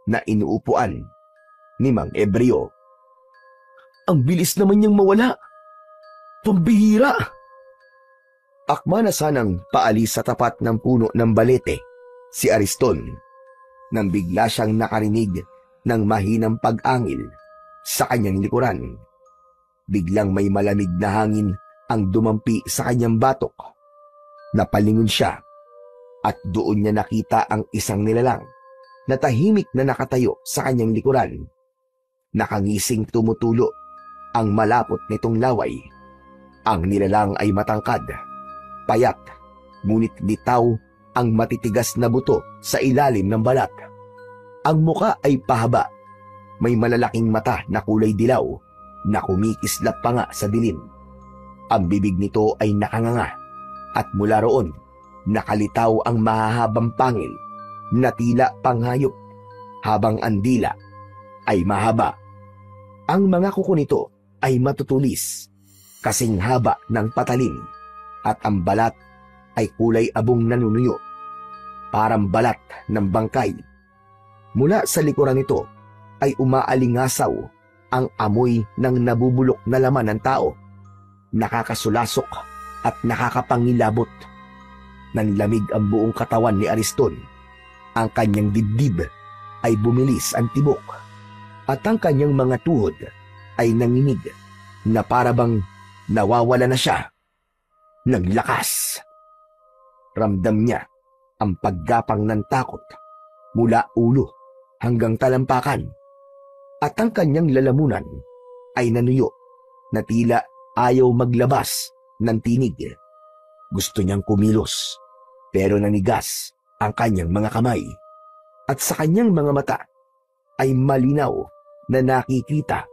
na inuupuan ni Mang Ebreo. Ang bilis naman niyang mawala. Pambihira! Akma na sanang paalis sa tapat ng puno ng balete si Ariston nang bigla siyang nakarinig ng mahinang pag-angil sa kanyang likuran. Biglang may malamig na hangin ang dumampi sa kanyang batok. Napalingon siya at doon niya nakita ang isang nilalang na tahimik na nakatayo sa kanyang likuran. Nakangising tumutulo ang malapot nitong laway. Ang nilalang ay matangkad, payat, ngunit litaw ang matitigas na buto sa ilalim ng balat. Ang muka ay pahaba, may malalaking mata na kulay dilaw na kumikislap pa nga sa dilim. Ang bibig nito ay nakanganga at mula roon nakalitaw ang mahahabang pangil na tila panghayop habang ang dila ay mahaba. Ang mga kuko nito ay matutulis, kasing haba ng patalim at ang balat ay kulay abong nanunuyo, parang balat ng bangkay. Mula sa likuran nito ay umaalingasaw ang amoy ng nabubulok na laman ng tao. Nakakasulasok at nakakapangilabot. Nanlamig ang buong katawan ni Ariston. Ang kanyang dibdib ay bumilis ang tibok at ang kanyang mga tuhod ay nanginig na parabang nawawala na siya ng lakas. Ramdam niya ang paggapang ng takot mula ulo hanggang talampakan at ang kanyang lalamunan ay nanuyo na tila ayaw maglabas ng tinig. Gusto niyang kumilos pero nanigas ang kanyang mga kamay at sa kanyang mga mata ay malinaw na nakikita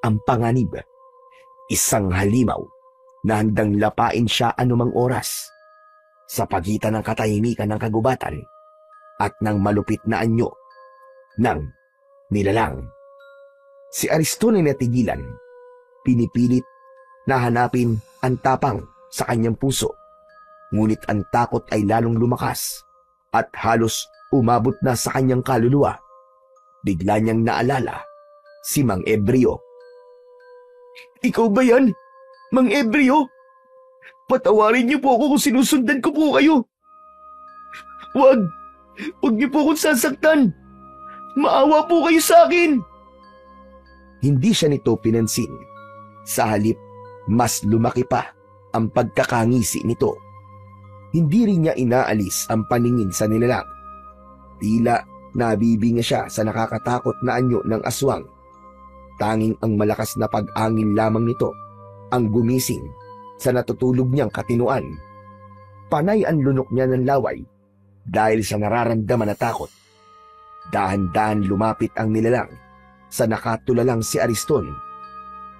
ang panganib. Isang halimaw na handang lapain siya anumang oras sa pagitan ng katahimikan ng kagubatan at ng malupit na anyo ng nilalang. Si Ariston ay natigilan, pinipilit na hanapin ang tapang sa kanyang puso. Ngunit ang takot ay lalong lumakas at halos umabot na sa kanyang kaluluwa. Bigla niyang naalala si Mang Ebreo. "Ikaw ba yan, Mang Ebreo? Patawarin niyo po ako kung sinusundan ko po kayo. Huwag niyo po akong sasaktan. Maawa po kayo sa akin." Hindi siya nito pinansin. Sa halip, mas lumaki pa ang pagkakangisi nito. Hindi rin niya inaalis ang paningin sa nilalang. Tila nabibinga siya sa nakakatakot na anyo ng aswang. Tanging ang malakas na pag-angin lamang nito ang gumising sa natutulog niyang katinuan. Panay ang lunok niya ng laway dahil sa nararamdaman na takot. Dahan-dahan lumapit ang nilalang sa nakatulalang si Ariston.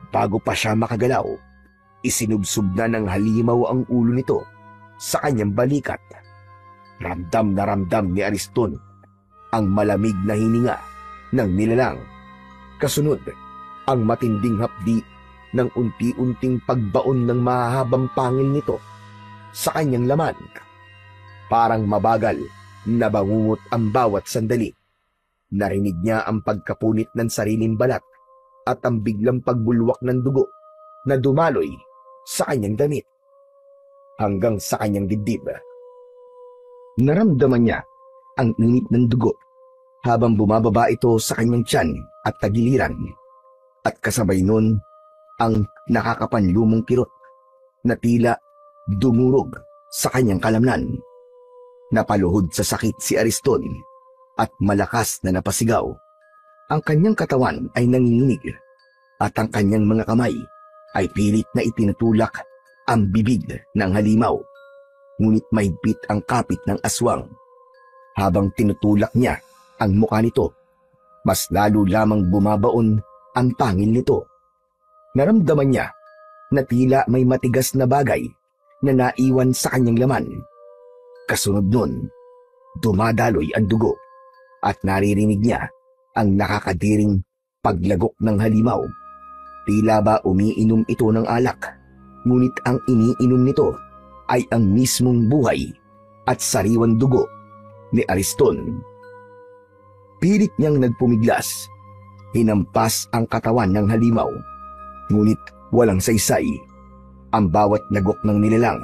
Bago pa siya makagalaw, isinubsob na ng halimaw ang ulo nito sa kanyang balikat. Ramdam na ramdam ni Ariston ang malamig na hininga ng nilalang. Kasunod, ang matinding hapdi ng unti-unting pagbaon ng mahahabang pangil nito sa kanyang laman. Parang mabagal na bangungot ang bawat sandali. Narinig niya ang pagkapunit ng sariling balat at ang biglang pagbulwak ng dugo na dumaloy sa kanyang damit hanggang sa kanyang dibdib. Naramdaman niya ang init ng dugo habang bumababa ito sa kanyang tiyan at tagiliran, at kasabay nun ang nakakapanlumong kirot na tila dumurog sa kanyang kalamnan. Napaluhod sa sakit si Ariston at malakas na napasigaw. Ang kanyang katawan ay nanginginig at ang kanyang mga kamay ay pilit na itinutulak ang bibig ng halimaw. Ngunit mahigpit ang kapit ng aswang. Habang tinutulak niya ang mukha nito, mas lalo lamang bumabaon ang pangil nito. Naramdaman niya na tila may matigas na bagay na naiwan sa kanyang laman. Kasunod nun, dumadaloy ang dugo at naririnig niya ang nakakadiring paglagok ng halimaw. Tila ba umiinom ito ng alak, ngunit ang iniinom nito ay ang mismong buhay at sariwang dugo ni Ariston. Pilit niyang nagpumiglas, hinampas ang katawan ng halimaw, ngunit walang saysay. Ang bawat lagok ng nilalang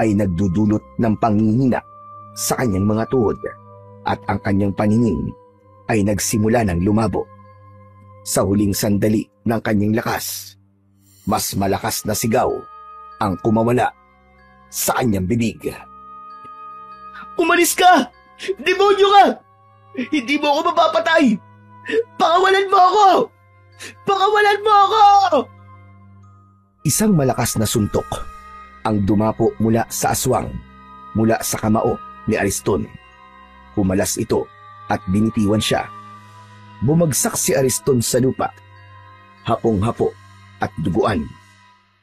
ay nagdudulot ng panghihina sa kanyang mga tuhod at ang kanyang paningin ay nagsimula ng lumabo. Sa huling sandali ng kanyang lakas, mas malakas na sigaw ang kumawala sa kanyang bibig. "Umalis ka! Demonyo ka! Hindi mo ako mapapatay! Pakawalan mo ako! Pakawalan mo ako!" Isang malakas na suntok ang dumapo mula sa aswang, mula sa kamao ni Ariston. Humalas ito at binitiwan siya. Bumagsak si Ariston sa lupa, hapong-hapo at duguan,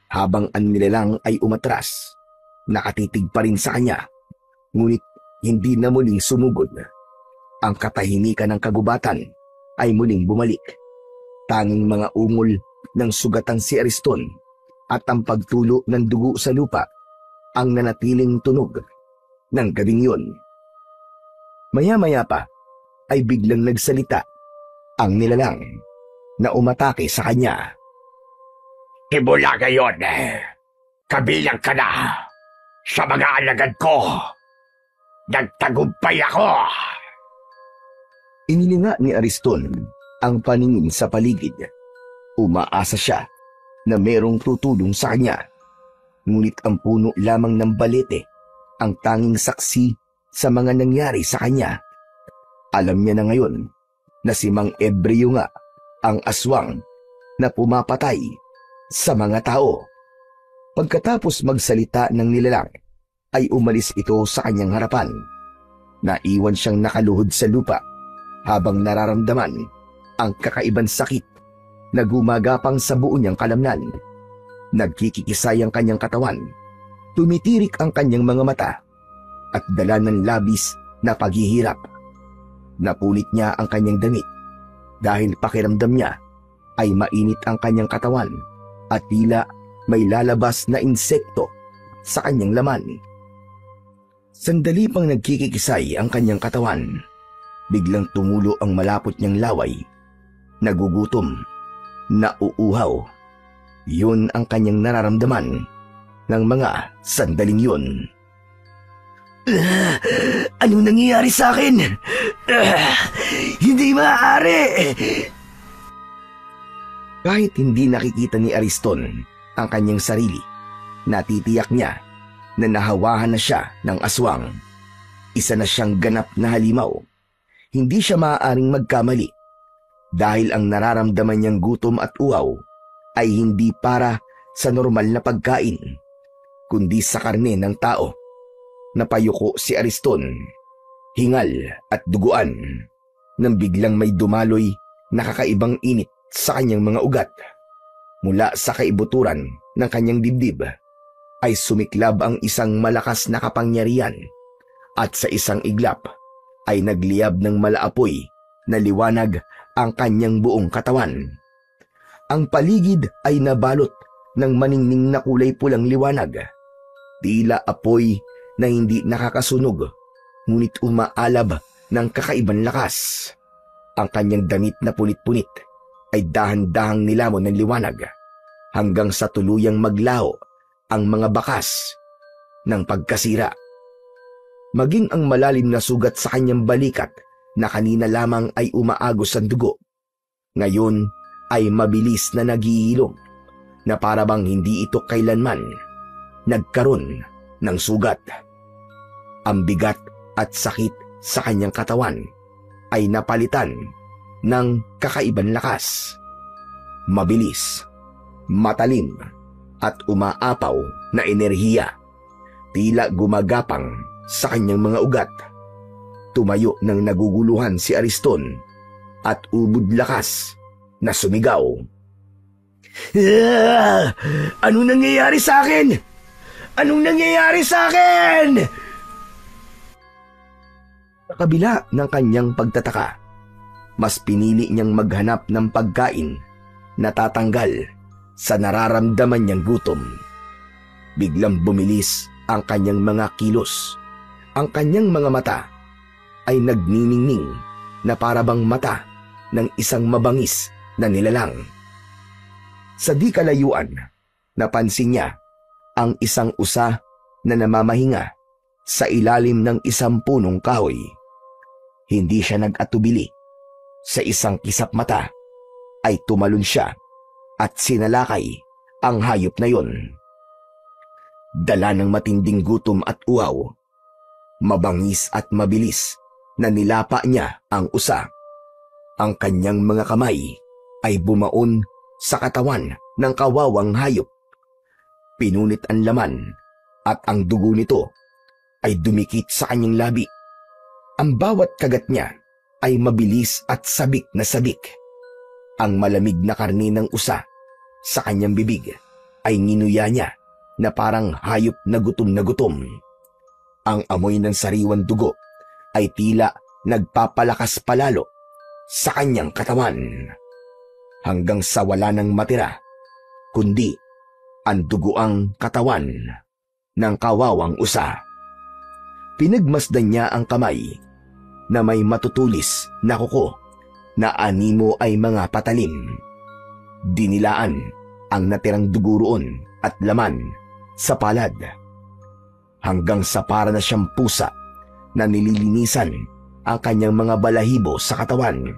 habang ang nilalang ay umatras. Nakatitig pa rin sa kanya, ngunit hindi na muling sumugod. Ang katahimikan ng kagubatan ay muling bumalik. Tanging mga ungol ng sugatan si Ariston at ang pagtulo ng dugo sa lupa ang nanatiling tunog ng gabing yun. Maya-maya pa ay biglang nagsalita ang nilalang na umatake sa kanya.
Simula ngayon, kabilang ka na sa mga alagad ko. Nagtagumpay ako.
Inilinga ni Ariston ang paningin sa paligid. Umaasa siya na merong tutulong sa kanya. Ngunit ang puno lamang ng balete ang tanging saksi sa mga nangyari sa kanya. Alam niya na ngayon na si Mang Ebreo nga ang aswang na pumapatay sa mga tao. Pagkatapos magsalita ng nilalang, ay umalis ito sa kanyang harapan. Naiwan siyang nakaluhod sa lupa habang nararamdaman ang kakaibang sakit na gumagapang sa buo niyang kalamnan. Nagkikikisay ang kanyang katawan, tumitirik ang kanyang mga mata, at dala ng labis na paghihirap. Napunit niya ang kanyang damit dahil pakiramdam niya ay mainit ang kanyang katawan at tila may lalabas na insekto sa kanyang laman. Sandali pang nagkikikisay ang kanyang katawan, biglang tumulo ang malapot niyang laway. Nagugutom, nauuhaw. Yun ang kanyang nararamdaman ng mga sandaling yun. Anong nangyayari sa akin? Hindi maaari! Kahit hindi nakikita ni Ariston ang kanyang sarili, natitiyak niya na nahawahan na siya ng aswang. Isa na siyang ganap na halimaw. Hindi siya maaaring magkamali dahil ang nararamdaman niyang gutom at uhaw ay hindi para sa normal na pagkain, kundi sa karne ng tao. Napayuko si Ariston, hingal at duguan, nang biglang may dumaloy na kakaibang init sa kanyang mga ugat. Mula sa kaibuturan ng kanyang dibdib ay sumiklab ang isang malakas na kapangyarihan at sa isang iglap ay nagliyab ng malaapoy na liwanag ang kanyang buong katawan. Ang paligid ay nabalot ng maningning na kulay pulang liwanag, tila apoy na hindi nakakasunog, ngunit umaalab ng kakaibang lakas. Ang kanyang damit na punit-punit ay dahan-dahang nilamon ng liwanag hanggang sa tuluyang maglaho ang mga bakas ng pagkasira. Maging ang malalim na sugat sa kanyang balikat na kanina lamang ay umaagos ang dugo, ngayon ay mabilis na nagihilom na para bang hindi ito kailanman nagkaroon ng sugat. Ang bigat at sakit sa kanyang katawan ay napalitan ng kakaibang lakas. Mabilis, matalim, at umaapaw na enerhiya, tila gumagapang sa kanyang mga ugat. Tumayo ng naguguluhan si Ariston at ubod lakas na sumigaw. Anong nangyayari sa akin? Anong nangyayari sa akin? Sa kabila ng kanyang pagtataka, mas pinili niyang maghanap ng pagkain na tatanggal sa nararamdaman niyang gutom. Biglang bumilis ang kanyang mga kilos. Ang kanyang mga mata ay nagniningning na parabang mata ng isang mabangis na nilalang. Sa di kalayuan, napansin niya ang isang usa na namamahinga sa ilalim ng isang punong kahoy. Hindi siya nag-atubili. Sa isang kisap mata ay tumalon siya at sinalakay ang hayop na yon. Dala ng matinding gutom at uhaw, mabangis at mabilis na nilapa niya ang usa. Ang kanyang mga kamay ay bumaon sa katawan ng kawawang hayop. Pinunit ang laman at ang dugo nito ay dumikit sa kanyang labi. Ang bawat kagat niya ay mabilis at sabik na sabik. Ang malamig na karne ng usa sa kanyang bibig ay nginuya niya na parang hayop na gutom. Ang amoy ng sariwang dugo ay tila nagpapalakas palalo sa kanyang katawan, hanggang sa wala nang matira, kundi ang duguang katawan ng kawawang usa. Pinagmasdan niya ang kamay na may matutulis na kuko na animo ay mga patalim. Dinilaan ang natirang dugo roon at laman sa palad, hanggang sa para na siyang pusa na nililinisan ang kanyang mga balahibo sa katawan.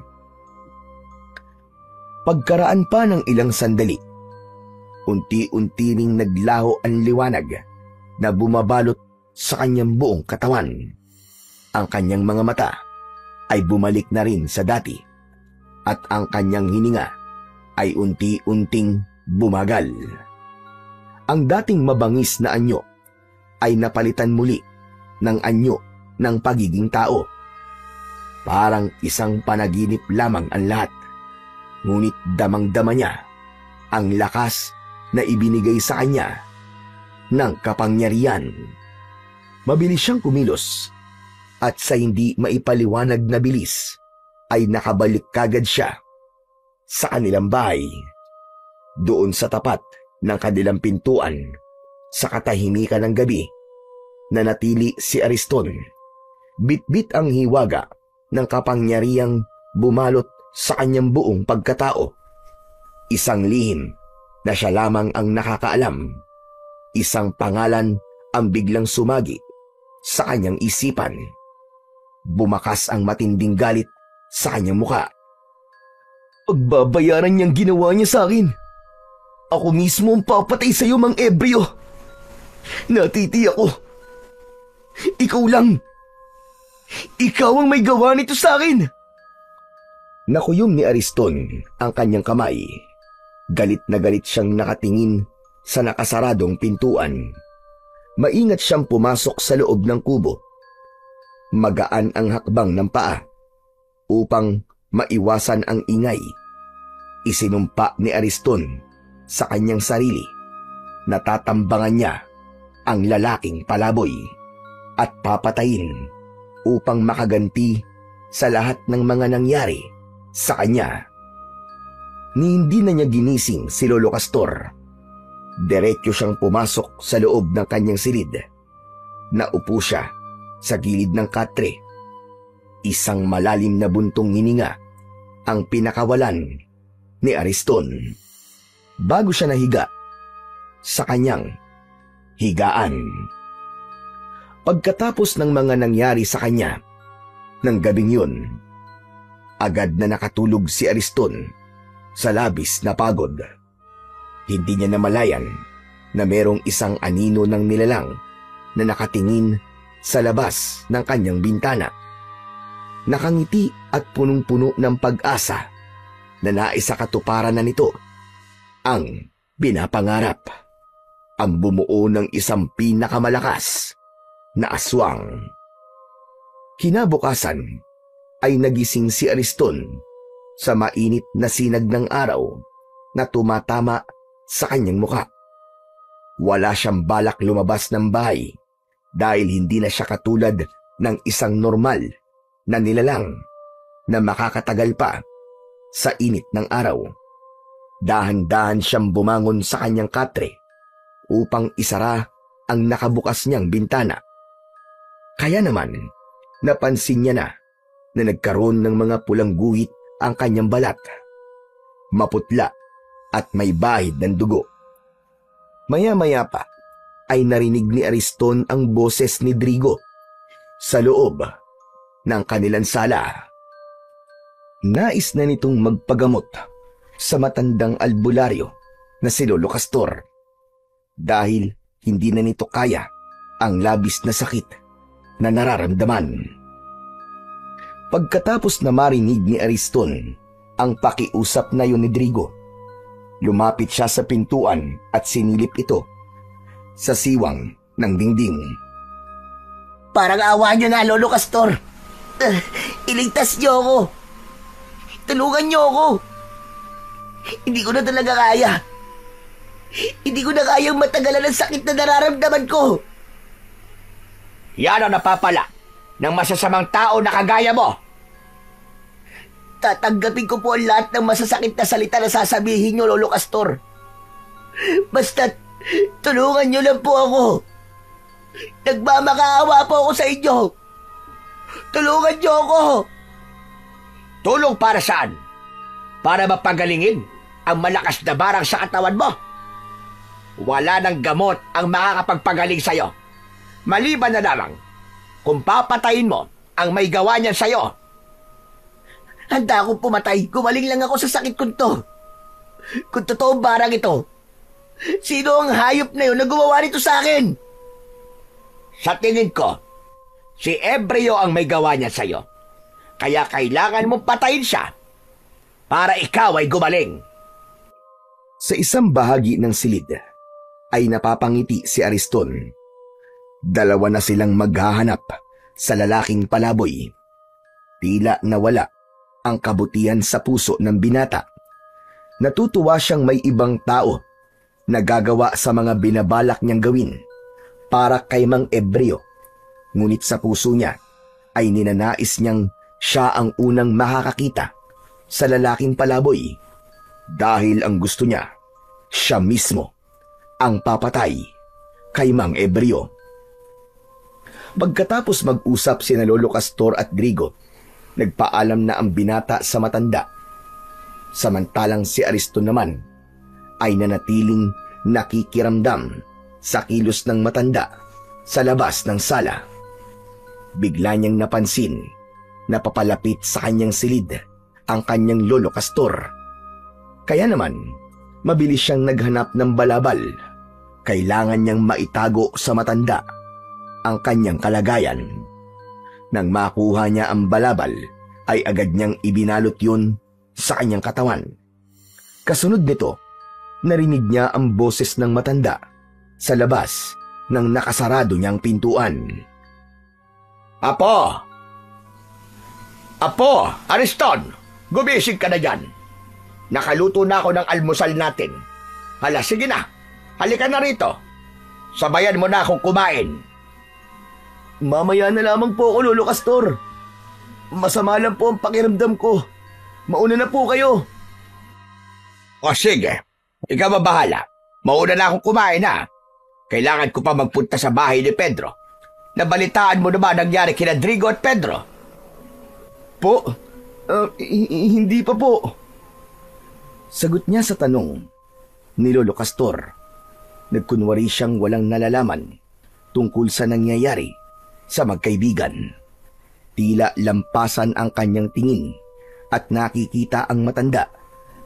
Pagkaraan pa ng ilang sandali, unti-unti ring naglaho ang liwanag na bumabalot sa kanyang buong katawan. Ang kanyang mga mata ay bumalik na rin sa dati at ang kanyang hininga ay unti-unting bumagal. Ang dating mabangis na anyo ay napalitan muli ng anyo ng pagiging tao. Parang isang panaginip lamang ang lahat, ngunit damang-dama niya ang lakas na ibinigay sa kanya ng kapangyarihan. Mabilis siyang kumilos at sa hindi maipaliwanag na bilis ay nakabalik kagad siya sa kanilang bahay. Doon sa tapat ng kanilang pintuan, sa katahimikan ng gabi, nanatili si Ariston. Bit-bit ang hiwaga ng kapangyarihang bumalot sa kanyang buong pagkatao. Isang lihim na siya lamang ang nakakaalam. Isang pangalan ang biglang sumagi sa kanyang isipan. Bumakas ang matinding galit sa kanyang muka. Pagbabayaran niyang ginawa niya sa akin. Ako mismo ang papatay sa iyo, Mang Ebreo. Natitiyak ko. Ikaw lang. Ikaw ang may gawa nito sa akin. Nakuyom ni Ariston ang kanyang kamay. Galit na galit siyang nakatingin sa nakasaradong pintuan. Maingat siyang pumasok sa loob ng kubo. Magaan ang hakbang ng paa upang maiwasan ang ingay. Isinumpa ni Ariston sa kanyang sarili na tatambangan niya ang lalaking palaboy at papatayin upang makaganti sa lahat ng mga nangyari sa kanya. Ni hindi na niya ginising si Lolo Castor. Diretso siyang pumasok sa loob ng kanyang silid. Naupo siya sa gilid ng katre. Isang malalim na buntong hininga ang pinakawalan ni Ariston bago siya nahiga sa kanyang higaan. Pagkatapos ng mga nangyari sa kanya ng gabing yun, agad na nakatulog si Ariston sa labis na pagod. Hindi niya namalayan na merong isang anino ng nilalang na nakatingin sa labas ng kanyang bintana. Nakangiti at punong-puno ng pag-asa na naisakatuparan na nito ang pinapangarap. Ang bumuo ng isang pinakamalakas na aswang. Kinabukasan ay nagising si Ariston sa mainit na sinag ng araw na tumatama sa kanyang muka. Wala siyang balak lumabas ng bahay dahil hindi na siya katulad ng isang normal na nilalang na makakatagal pa sa init ng araw. Dahan-dahan siyang bumangon sa kanyang katre upang isara ang nakabukas niyang bintana. Kaya naman, napansin niya na nagkaroon ng mga pulang guhit ang kanyang balat. Maputla at may bahid ng dugo. Maya-maya pa ay narinig ni Ariston ang boses ni Drigo sa loob ng kanilang sala. Nais na nitong magpagamot sa matandang albularyo na si Lolo Castor dahil hindi na nito kaya ang labis na sakit na nararamdaman. Pagkatapos na marinig ni Ariston ang pakiusap na yun ni Drigo, lumapit siya sa pintuan at sinilip ito sa siwang ng dingding.
Parang awa niyo na, Lolo Castor. Iligtas niyo ako. Tulungan niyo ako. Hindi ko na talaga kaya. Hindi ko na kayang matagalan ang sakit na nararamdaman ko.
Yan ang napapala ng masasamang tao na kagaya mo.
Tatanggapin ko po ang lahat ng masasakit na salita na sasabihin niyo, Lolo Castor. Basta tulungan niyo lang po ako. Nagmamakaawa po ako sa inyo. Tulungan niyo ako.
Tulong para saan? Para mapagalingin ang malakas na barang sa katawan mo? Wala ng gamot ang makakapagpagaling sa'yo. Maliban na lamang kung papatayin mo ang may gawa niyan sa'yo.
Handa akong pumatay. Gumaling lang ako sa sakit ko to. Kung totoong barang ito, sino ang hayop na yun na gumawa nito sa akin?
Sa tingin ko, si Ebreo ang may gawa niya sa'yo. Kaya kailangan mong patayin siya para ikaw ay gumaling.
Sa isang bahagi ng silid ay napapangiti si Ariston. Dalawa na silang maghahanap sa lalaking palaboy. Tila nawala ang kabutihan sa puso ng binata. Natutuwa siyang may ibang tao na gagawa sa mga binabalak niyang gawin para kay Mang Ebreo. Ngunit sa puso niya ay ninanais niyang siya ang unang makakakita sa lalaking palaboy dahil ang gusto niya, siya mismo ang papatay kay Mang Ebreo. Pagkatapos mag-usap sina Lolo Castor at Drigo, nagpaalam na ang binata sa matanda. Samantalang si Ariston naman ay nanatiling nakikiramdam sa kilos ng matanda sa labas ng sala. Bigla niyang napansin na papalapit sa kanyang silid ang kanyang Lolo Castor. Kaya naman, mabilis siyang naghanap ng balabal. Kailangan niyang maitago sa matanda ang kanyang kalagayan. Nang makuha niya ang balabal, ay agad niyang ibinalot yun sa kanyang katawan. Kasunod nito, narinig niya ang boses ng matanda sa labas ng nakasarado niyang pintuan.
Apo! Apo! Ariston! Gumising ka na dyan! Nakaluto na ako ng almusal natin. Hala, sige na. Halika na rito. Sabayan mo na akong kumain.
Mamaya na lamang po ako, Lolo Castor. Masama lang po ang pakiramdam ko. Mauna na po kayo.
O sige, ikaw mabahala. Mauna na akong kumain ha. Kailangan ko pa magpunta sa bahay ni Pedro. Nabalitaan mo na ba nangyari kina Drigo at Pedro?
Po? Hindi pa po.
Sagot niya sa tanong ni Lolo Castor. Nagkunwari siyang walang nalalaman tungkol sa nangyayari sa magkaibigan. Tila lampasan ang kanyang tingin at nakikita ang matanda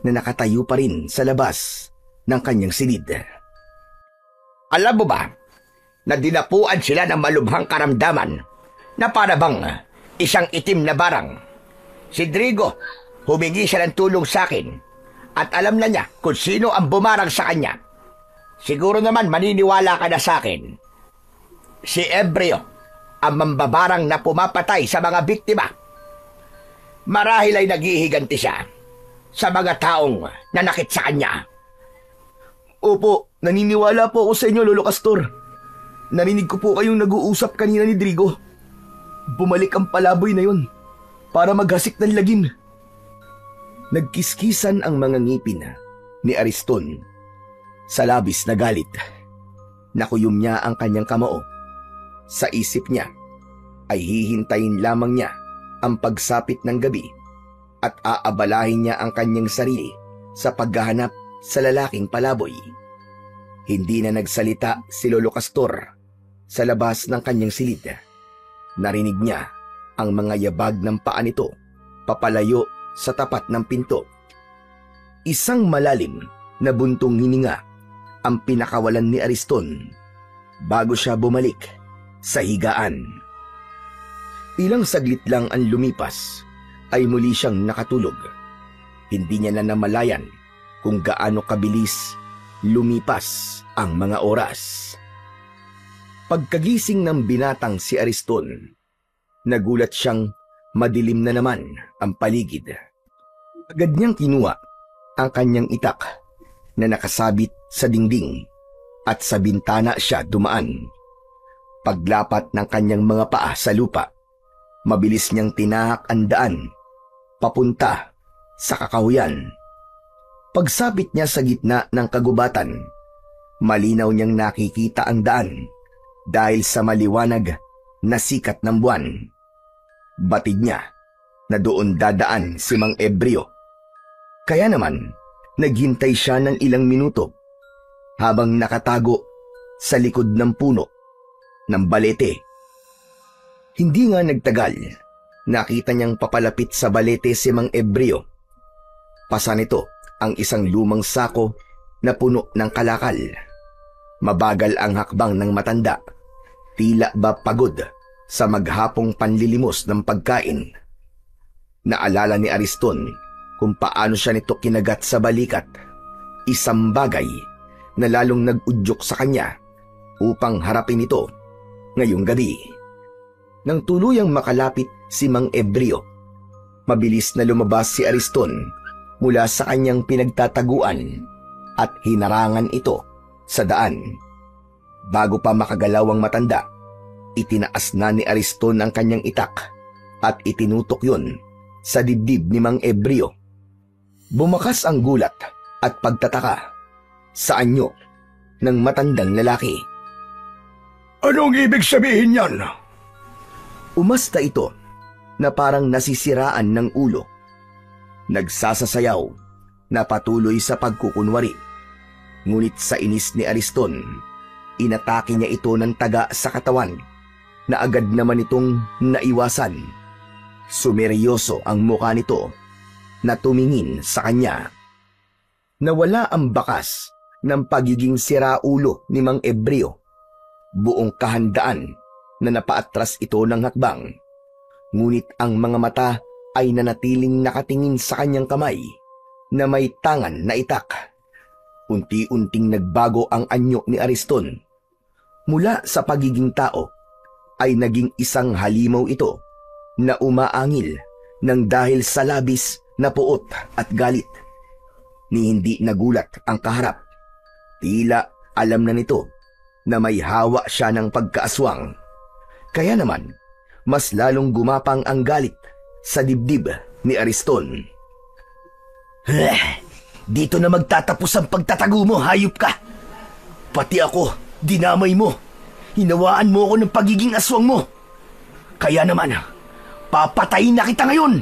na nakatayo pa rin sa labas ng kanyang silid.
Alam mo ba na dinapuan sila ng malubhang karamdaman na para bang isang itim na barang? Si Drigo, humingi siya ng tulong sa akin at alam na niya kung sino ang bumarang sa kanya. Siguro naman maniniwala ka na sa akin. Si Ebreo, ang mambabarang na pumapatay sa mga biktima. Marahil ay naghihiganti siya sa mga taong nanakit sa kanya.
Opo, naniniwala po ako sa inyo, Lolo Castor. Narinig ko po kayong nag-uusap kanina ni Drigo. Bumalik ang palaboy na yun para maghasik ng lagim.
Nagkiskisan ang mga ngipin ni Ariston. Sa labis na galit, nakuyom niya ang kanyang kamao. Sa isip niya ay hihintayin lamang niya ang pagsapit ng gabi at aabalahin niya ang kanyang sarili sa paghahanap sa lalaking palaboy. Hindi na nagsalita si Lolo Castor sa labas ng kanyang silid. Narinig niya ang mga yabag ng paa nito papalayo sa tapat ng pinto. Isang malalim na buntong hininga ang pinakawalan ni Ariston bago siya bumalik sa higaan. Ilang saglit lang ang lumipas ay muli siyang nakatulog. Hindi niya na namalayan kung gaano kabilis lumipas ang mga oras. Pagkagising ng binatang si Ariston, nagulat siyang madilim na naman ang paligid. Agad niyang kinuha ang kanyang itak na nakasabit sa dingding at sa bintana siya dumaan. Paglapat ng kanyang mga paa sa lupa, mabilis niyang tinahak ang daan papunta sa kakahuyan. Pagsapit niya sa gitna ng kagubatan, malinaw niyang nakikita ang daan dahil sa maliwanag na sikat ng buwan. Batid niya na doon dadaan si Mang Ebreo. Kaya naman, naghintay siya ng ilang minuto habang nakatago sa likod ng puno ng balete. Hindi nga nagtagal, nakita niyang papalapit sa balete si Mang Ebreo. Pasa nito ang isang lumang sako na puno ng kalakal. Mabagal ang hakbang ng matanda, tila ba pagod sa maghapong panlilimos ng pagkain. Naalala ni Ariston kung paano siya nito kinagat sa balikat. isang bagay na lalong nag-udyok sa kanya upang harapin ito ngayong gabi. Nang tuluyang makalapit si Mang Ebreo, mabilis na lumabas si Ariston mula sa kanyang pinagtataguan at hinarangan ito sa daan. Bago pa makagalaw ang matanda, itinaas na ni Ariston ang kanyang itak at itinutok yun sa dibdib ni Mang Ebreo. Bumakas ang gulat at pagtataka sa anyo ng matandang lalaki.
Anong ibig sabihin yan?
Umasta ito na parang nasisiraan ng ulo. Nagsasasayaw na patuloy sa pagkukunwari. Ngunit sa inis ni Ariston, inatake niya ito ng taga sa katawan na agad naman itong naiwasan. Sumeryoso ang mukha nito na tumingin sa kanya. Nawala ang bakas ng pagiging siraulo ni Mang Ebreo. Buong kahandaan na napaatras ito ng hakbang. Ngunit ang mga mata ay nanatiling nakatingin sa kanyang kamay na may tangan na itak. Unti-unting nagbago ang anyo ni Ariston. Mula sa pagiging tao ay naging isang halimaw ito na umaangil ng dahil sa labis na puot at galit. Ni hindi nagulat ang kaharap. Tila alam na nito na may hawa siya ng pagkaaswang. Kaya naman, mas lalong gumapang ang galit sa dibdib ni Ariston.
Dito na magtatapos ang pagtatago mo, hayop ka! Pati ako, dinamay mo. Hinawaan mo ako ng pagiging aswang mo. Kaya naman, papatayin na kita ngayon!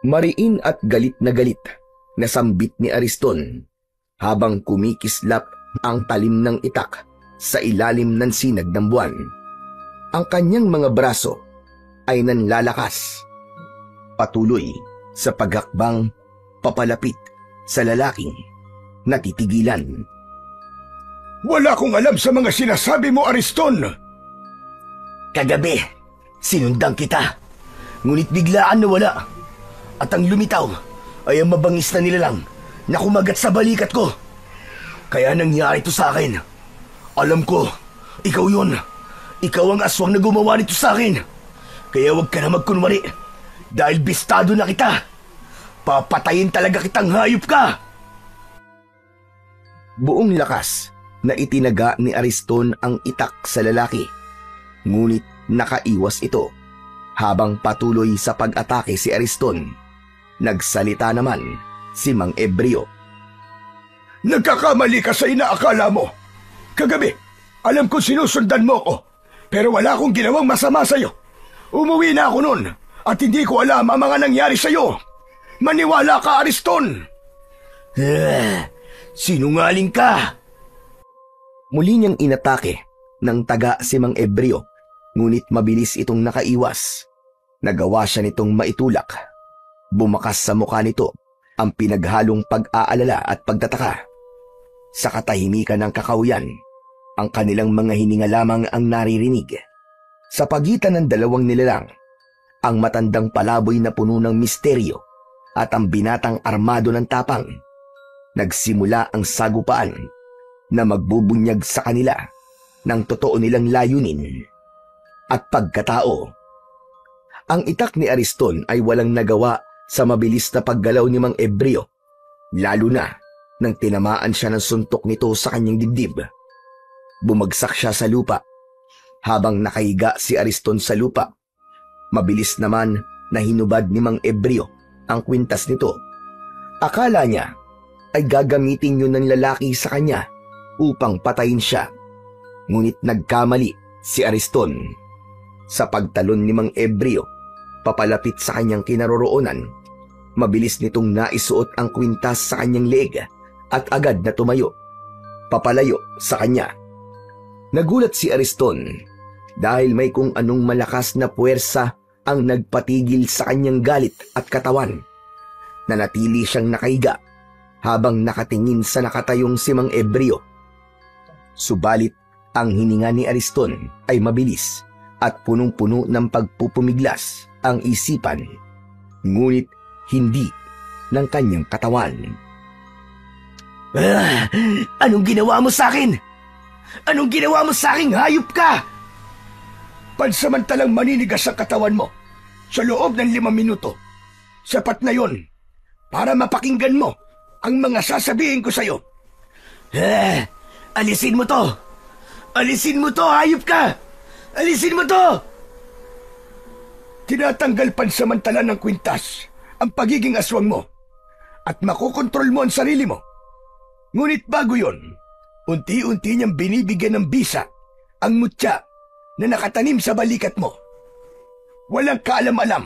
Mariin at galit na sambit ni Ariston habang kumikislap ang talim ng itak sa ilalim ng sinag ng buwan. Ang kanyang mga braso ay nanlalakas. Patuloy sa paghakbang papalapit sa lalaking natitigilan.
Wala akong alam sa mga sinasabi mo, Ariston.
Kagabi, sinundan kita. Ngunit biglaan nawala. At ang lumitaw ay ang mabangis na nilalang na kumagat sa balikat ko. Kaya nangyari ito sa akin. Alam ko, ikaw yun. Ikaw ang aswang na gumawa nito sa akin. Kaya huwag ka na magkunwari. Dahil bistado na kita. Papatayin talaga kitang hayop ka.
Buong lakas na itinaga ni Ariston ang itak sa lalaki. Ngunit nakaiwas ito. Habang patuloy sa pag-atake si Ariston, nagsalita naman si Mang Ebreo.
Nagkakamali ka sa inaakala mo. Kagabi, alam ko sinusundan mo ko, pero wala akong ginawang masama sa'yo. Umuwi na ako nun at hindi ko alam ang mga nangyari sa'yo. Maniwala ka, Ariston!
Sinungaling ka!
Muli niyang inatake ng taga si Mang Ebreo, ngunit mabilis itong nakaiwas. Nagawa siya nitong maitulak. Bumakas sa mukha nito ang pinaghalong pag-aalala at pagtataka. Sa katahimikan ng kakahuyan, ang kanilang mga hininga lamang ang naririnig. Sa pagitan ng dalawang nilalang, ang matandang palaboy na puno ng misteryo at ang binatang armado ng tapang. Nagsimula ang sagupaan na magbubunyag sa kanila ng totoo nilang layunin at pagkatao. Ang itak ni Ariston ay walang nagawa sa mabilis na paggalaw ni Mang Ebreo, lalo na nang tinamaan siya ng suntok nito sa kanyang dibdib. Bumagsak siya sa lupa. Habang nakahiga si Ariston sa lupa, mabilis naman na hinubad ni Mang Ebreo ang kwintas nito. Akala niya ay gagamitin yun ng lalaki sa kanya upang patayin siya. Ngunit nagkamali si Ariston. Sa pagtalon ni Mang Ebreo papalapit sa kanyang kinaroroonan, mabilis nitong naisuot ang kwintas sa kanyang leeg at agad na tumayo, papalayo sa kanya. Nagulat si Ariston dahil may kung anong malakas na puwersa ang nagpatigil sa kanyang galit at katawan. Nanatili siyang nakahiga habang nakatingin sa nakatayong si Mang Ebreo. Subalit ang hininga ni Ariston ay mabilis at punong-puno ng pagpupumiglas ang isipan. Ngunit hindi ng kanyang katawan.
Anong ginawa mo sa akin? Anong ginawa mo sa akin, hayop ka?
Pansamantalang maninigas ang katawan mo sa loob ng 5 minuto. Sapat na yon para mapakinggan mo ang mga sasabihin ko sa'yo.
Alisin mo to! Alisin mo to, hayop ka! Alisin mo to!
Tinatanggal pansamantala ng kwintas ang pagiging aswang mo at makokontrol mo ang sarili mo. Ngunit bago yon, unti-unti niyang binibigyan ng bisa ang mutya na nakatanim sa balikat mo. Walang kaalam-alam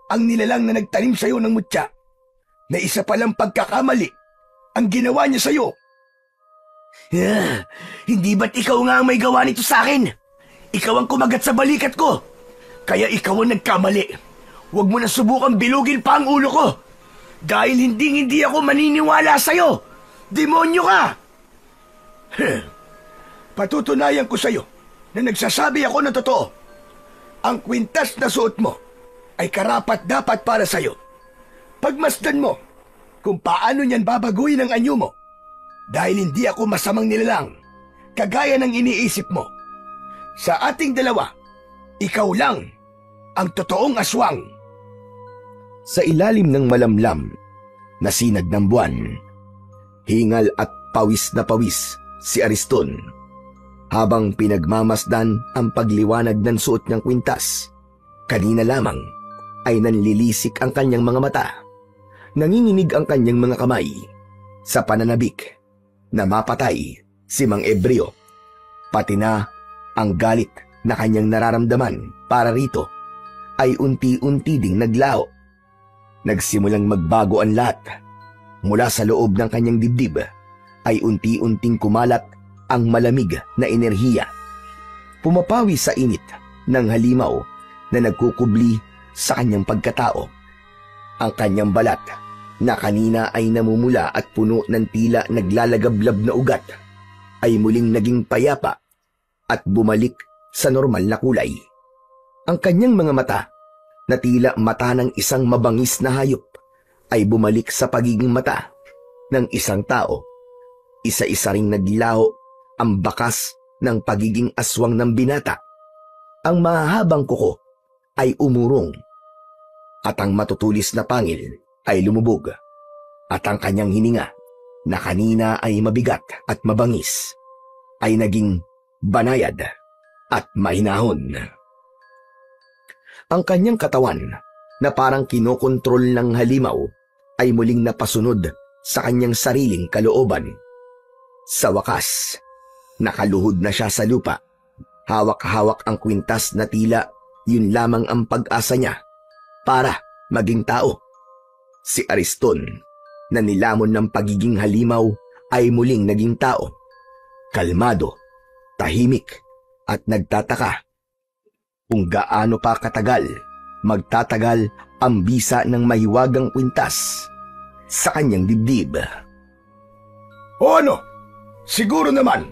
ang nilalang na nagtanim sa'yo ng mutya na isa palang pagkakamali ang ginawa niya sa'yo.
Hindi ba't ikaw nga ang may gawa nito sa akin? Ikaw ang kumagat sa balikat ko. Kaya ikaw ang nagkamali. Huwag mo na subukang bilugin pa ang ulo ko. Dahil hindi ako maniniwala sa'yo. Demonyo ka!
Patutunayan ko sa'yo na nagsasabi ako ng totoo. Ang kwintas na suot mo ay karapat-dapat para sa'yo. Pagmasdan mo kung paano niyan babaguhin ang anyo mo. Dahil hindi ako masamang nilalang, kagaya ng iniisip mo. Sa ating dalawa, ikaw lang ang totoong aswang.
Sa ilalim ng malamlam na sinag ng buwan, hingal at pawis na pawis si Ariston habang pinagmamasdan ang pagliwanag ng suot niyang kwintas. Kanina lamang ay nanlilisik ang kanyang mga mata. Nanginginig ang kanyang mga kamay sa pananabik na mapatay si Mang Ebreo, pati na ang galit na kanyang nararamdaman para rito ay unti-unti ding naglaho. Nagsimulang magbago ang lahat. Mula sa loob ng kanyang dibdib ay unti-unting kumalat ang malamig na enerhiya. Pumapawi sa init ng halimaw na nagkukubli sa kanyang pagkatao. Ang kanyang balat na kanina ay namumula at puno ng tila naglalagablab na ugat ay muling naging payapa at bumalik sa normal na kulay. Ang kanyang mga mata na tila mata ng isang mabangis na hayop ay bumalik sa pagiging mata ng isang tao. Isa-isa ring naglaho ang bakas ng pagiging aswang ng binata. Ang mahahabang kuko ay umurong at ang matutulis na pangil ay lumubog at ang kanyang hininga na kanina ay mabigat at mabangis ay naging banayad at mahinahon. Ang kanyang katawan na parang kinokontrol ng halimaw ay muling napasunod sa kanyang sariling kalooban. Sa wakas, nakaluhod na siya sa lupa. Hawak-hawak ang kwintas na tila yun lamang ang pag-asa niya para maging tao. Si Ariston, na nilamon ng pagiging halimaw, ay muling naging tao. Kalmado, tahimik, at nagtataka kung gaano pa katagal magtatagal ang bisa ng mahiwagang kwintas sa kanyang dibdib.
O ano? Siguro naman,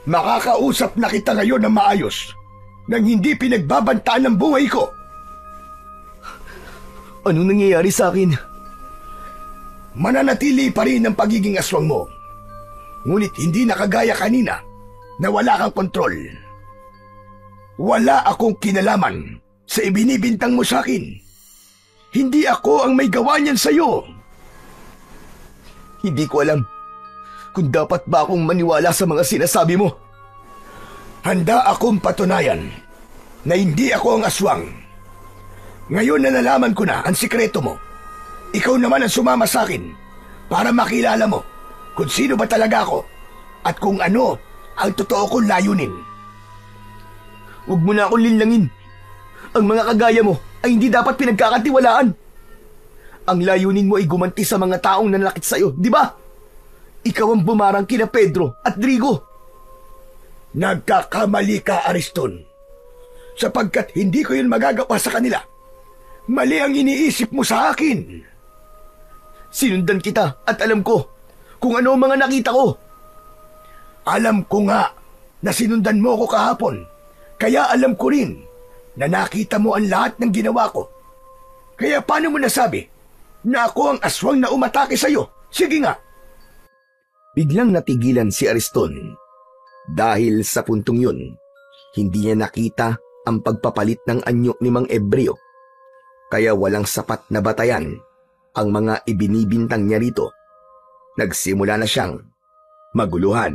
makakausap na kita ngayon ng maayos nang hindi pinagbabantaan ng buhay ko.
Anong nangyayari sa akin?
Mananatili pa rin ang pagiging aswang mo. Ngunit hindi na kagaya kanina na wala kang kontrol. Wala akong kinalaman sa ibinibintang mo sa akin. Hindi ako ang may gawa niyan sa'yo.
Hindi ko alam kung dapat ba akong maniwala sa mga sinasabi mo.
Handa akong patunayan na hindi ako ang aswang. Ngayon na nalaman ko na ang sikreto mo, ikaw naman ang sumama sa akin para makilala mo kung sino ba talaga ako at kung ano ang totoo kong layunin.
Huwag mo na akong linlangin. Ang mga kagaya mo ay hindi dapat pinagkakatiwalaan. Ang layunin mo ay gumanti sa mga taong nanlakit sa'yo, di ba? Ikaw ang bumarang kina Pedro at Drigo.
Nagkakamali ka, Ariston. Sapagkat hindi ko yun magagawa sa kanila. Mali ang iniisip mo sa akin.
Sinundan kita at alam ko kung ano ang mga nakita ko.
Alam ko nga na sinundan mo ko kahapon. Kaya alam ko rin na nakita mo ang lahat ng ginawa ko. Kaya paano mo nasabi na ako ang aswang na umatake sa'yo. Sige nga.
Biglang natigilan si Ariston. Dahil sa puntong yun, hindi niya nakita ang pagpapalit ng anyo ni Mang Ebreo. Kaya walang sapat na batayan ang mga ibinibintang niya rito. Nagsimula na siyang maguluhan.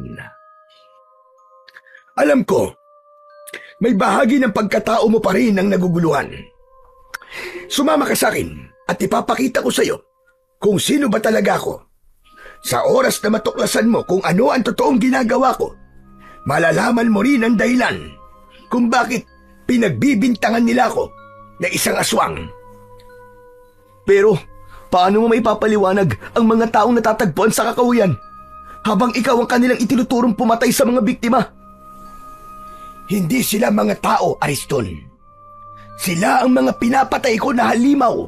Alam ko, may bahagi ng pagkatao mo pa rin ang naguguluhan. Sumama ka sa akin at ipapakita ko sa iyo kung sino ba talaga ako. Sa oras na matuklasan mo kung ano ang totoong ginagawa ko, malalaman mo rin ang dahilan kung bakit pinagbibintangan nila ako na isang aswang.
Pero, paano mo maipapaliwanag ang mga taong natatagpuan sa kakahuyan habang ikaw ang kanilang itinuturong pumatay sa mga biktima?
Hindi sila mga tao, Ariston. Sila ang mga pinapatay ko na halimaw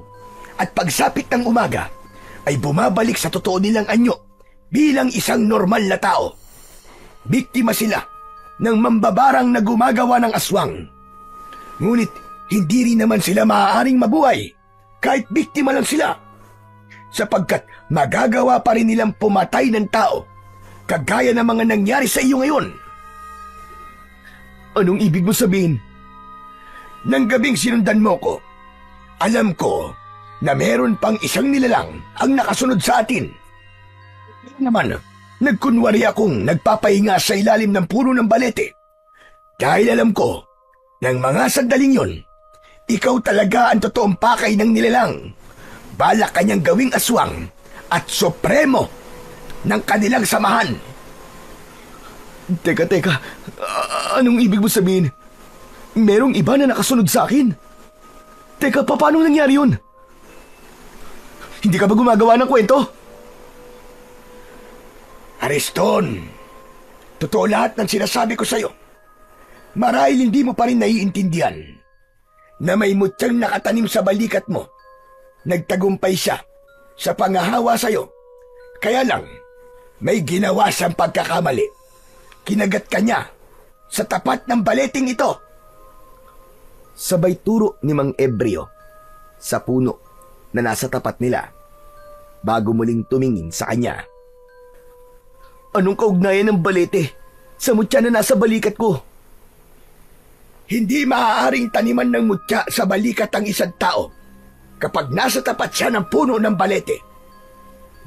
at pagsapit ng umaga ay bumabalik sa totoo nilang anyo bilang isang normal na tao. Biktima sila ng mambabarang na gumagawa ng aswang. Ngunit hindi rin naman sila maaaring mabuhay kahit biktima lang sila, sapagkat magagawa pa rin nilang pumatay ng tao kagaya ng mga nangyari sa iyo ngayon.
Anong ibig mo sabihin?
Nang gabing sinundan mo ko, alam ko na meron pang isang nilalang ang nakasunod sa atin. Kaya naman, nagkunwari akong nagpapahinga sa ilalim ng puno ng balete. Dahil alam ko, ng mga sandaling yon, ikaw talaga ang totoong pakay ng nilalang. Balak kanyang gawing aswang at supremo ng kanilang samahan.
Teka, anong ibig mo sabihin? Merong iba na nakasunod sa akin? Teka, paano nangyari yun? Hindi ka ba gumagawa ng kwento?
Ariston, totoo lahat ng sinasabi ko sa'yo. Marahil hindi mo pa rin naiintindihan na may mutyang nakatanim sa balikat mo. Nagtagumpay siya sa pangahawa sa'yo. Kaya lang, may ginawa siyang pagkakamali. Kinagat ka niya sa tapat ng baleting ito.
Sabay turo ni Mang Ebreo sa puno na nasa tapat nila bago muling tumingin sa kanya.
Anong kaugnayan ng balete sa mutya na nasa balikat ko?
Hindi maaaring taniman ng mutya sa balikat ang isang tao kapag nasa tapat siya ng puno ng balete.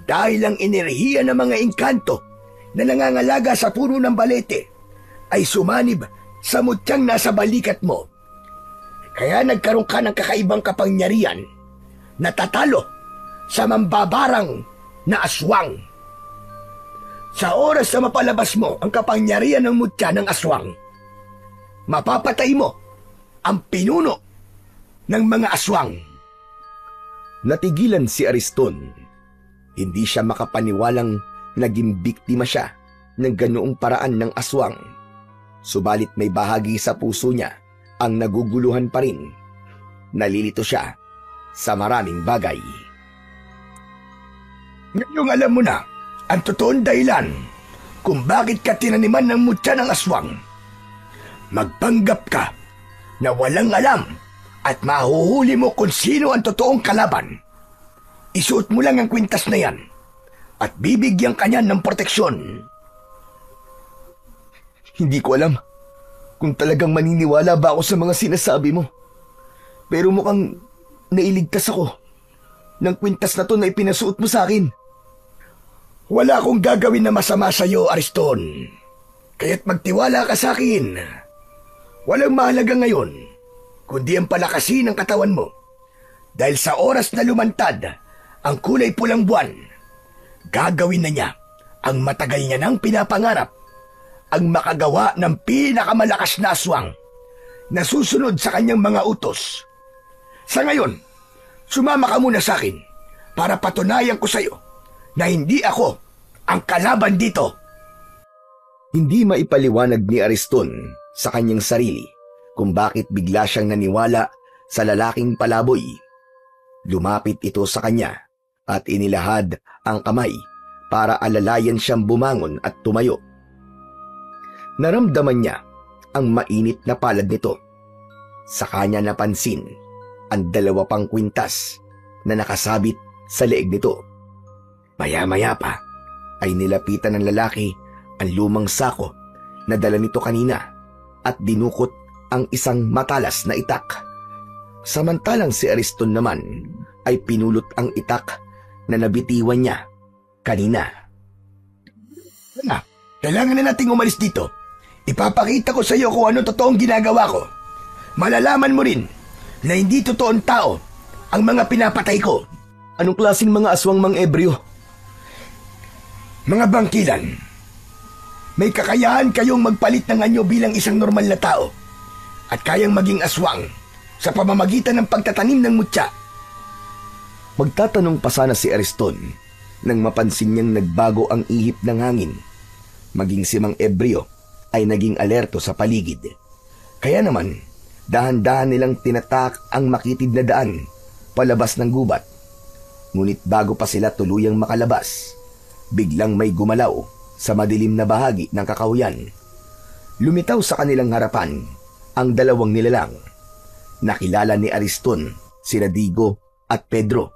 Dahil ang enerhiya ng mga engkanto na nangangalaga sa puno ng balete ay sumanib sa mutyang nasa balikat mo. Kaya nagkaroon ka ng kakaibang kapangyarihan na tatalo sa mambabarang na aswang. Sa oras na mapalabas mo ang kapangyarihan ng mutya ng aswang, mapapatay mo ang pinuno ng mga aswang.
Natigilan si Ariston. Hindi siya makapaniwalang naging biktima siya ng ganoong paraan ng aswang. Subalit may bahagi sa puso niya ang naguguluhan pa rin. Nalilito siya sa maraming bagay.
Ngayong alam mo na ang totoong dahilan kung bakit ka tinaniman ng mutya ng aswang. Magpanggap ka na walang alam at mahuhuli mo kung sino ang totoong kalaban. Isuot mo lang ang kwintas na yan at bibigyan ka niyan ng proteksyon.
Hindi ko alam kung talagang maniniwala ba ako sa mga sinasabi mo. Pero mukhang nailigtas ako ng kwintas na to na ipinasuot mo sa akin.
Wala akong gagawin na masama sa iyo, Ariston. Kaya't magtiwala ka sa akin. Walang mahalaga ngayon, kundi ang palakasin ng katawan mo. Dahil sa oras na lumantad ang kulay pulang buwan, gagawin na niya ang matagal niya nang pinapangarap, ang makagawa ng pinakamalakas na aswang na susunod sa kanyang mga utos. Sa ngayon, sumama ka muna sa akin para patunayan ko sa iyo na hindi ako ang kalaban dito.
Hindi maipaliwanag ni Ariston sa kanyang sarili kung bakit bigla siyang naniwala sa lalaking palaboy. Lumapit ito sa kanya at inilahad ang kamay para alalayan siyang bumangon at tumayo. Naramdaman niya ang mainit na palad nito. Sa kanya napansin ang 2 pang kwintas na nakasabit sa leeg nito. Maya-maya pa ay nilapitan ng lalaki ang lumang sako na dala nito kanina at dinukot ang isang matalas na itak. Samantalang si Ariston naman ay pinulot ang itak na nabitiwan niya kanina.
Kailangan na nating umalis dito. Ipapakita ko sa iyo kung ano totoong ginagawa ko. Malalaman mo rin na hindi totoong tao ang mga pinapatay ko.
Anong klaseng mga aswang, Mang Ebreo?
Mga bangkilan, may kakayahan kayong magpalit ng anyo bilang isang normal na tao at kayang maging aswang sa pamamagitan ng pagtatanim ng mutya.
Magtatanong pa sana si Ariston nang mapansin niyang nagbago ang ihip ng hangin. Maging si Mang Ebreo ay naging alerto sa paligid. Kaya naman, dahan-dahan nilang tinatak ang makitid na daan palabas ng gubat. Ngunit bago pa sila tuluyang makalabas, biglang may gumalaw sa madilim na bahagi ng kakahuyan. Lumitaw sa kanilang harapan ang dalawang nilalang. Nakilala ni Ariston sina Digo at Pedro.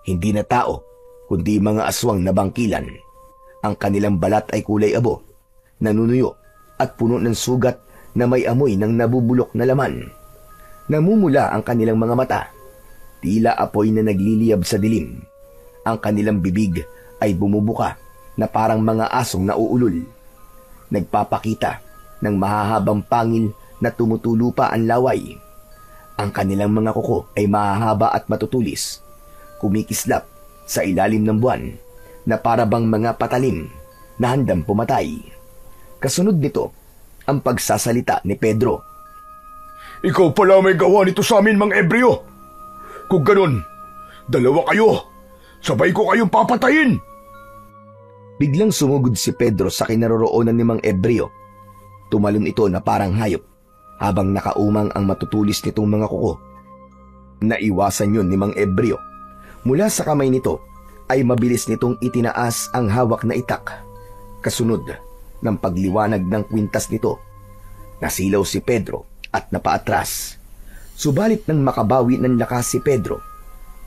Hindi na tao, kundi mga aswang na bangkilan. Ang kanilang balat ay kulay abo, nanunuyo at puno ng sugat na may amoy ng nabubulok na laman. Namumula ang kanilang mga mata, tila apoy na nagliliyab sa dilim. Ang kanilang bibig ay bumubuka na parang mga asong nauulol. Nagpapakita ng mahahabang pangil na tumutulo pa ang laway. Ang kanilang mga kuko ay mahahaba at matutulis, kumikislap sa ilalim ng buwan na parabang mga patalim na handang pumatay. Kasunod nito ang pagsasalita ni Pedro.
Ikaw pala may gawa nito sa amin, Mang Ebreo. Kung ganun, dalawa kayo. Sabay ko kayong papatayin.
Biglang sumugod si Pedro sa kinaroroonan ni Mang Ebreo. Tumalon ito na parang hayop habang nakaumang ang matutulis nitong mga kuko. Naiwasan yun ni Mang Ebreo. Mula sa kamay nito ay mabilis nitong itinaas ang hawak na itak. Kasunod ng pagliwanag ng kwintas nito, nasilaw si Pedro at napaatras. Subalit nang makabawi ng lakas si Pedro,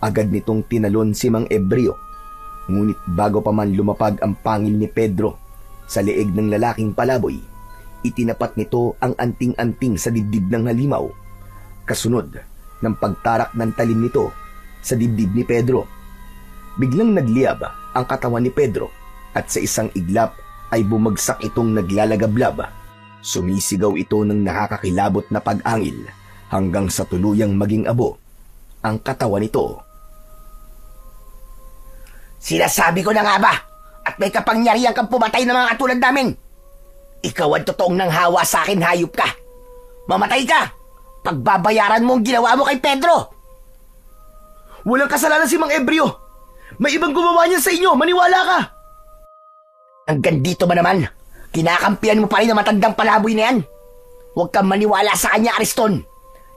agad nitong tinalon si Mang Ebreo. Ngunit bago pa man lumapag ang pangil ni Pedro sa leeg ng lalaking palaboy, itinapat nito ang anting-anting sa dibdib ng halimaw. Kasunod ng pagtarak ng talim nito sa dibdib ni Pedro. Biglang nagliyab ang katawan ni Pedro at sa isang iglap ay bumagsak itong naglalagablab. Sumisigaw ito ng nakakakilabot na pag-angil hanggang sa tuluyang maging abo ang katawan nito.
Sinasabi ko na nga ba at may kapangyarihan kang pumatay ng mga katulad namin. Ikaw ang totoong nanghawa sa akin, hayop ka. Mamatay ka. Pagbabayaran mo ang ginawa mo kay Pedro.
Walang kasalanan si Mang Ebreo. May ibang gumawa niya sa inyo, maniwala ka!
Hanggang dito ba naman? Kinakampihan mo pa rin ang matandang palaboy na yan. Huwag kang maniwala sa kanya, Ariston.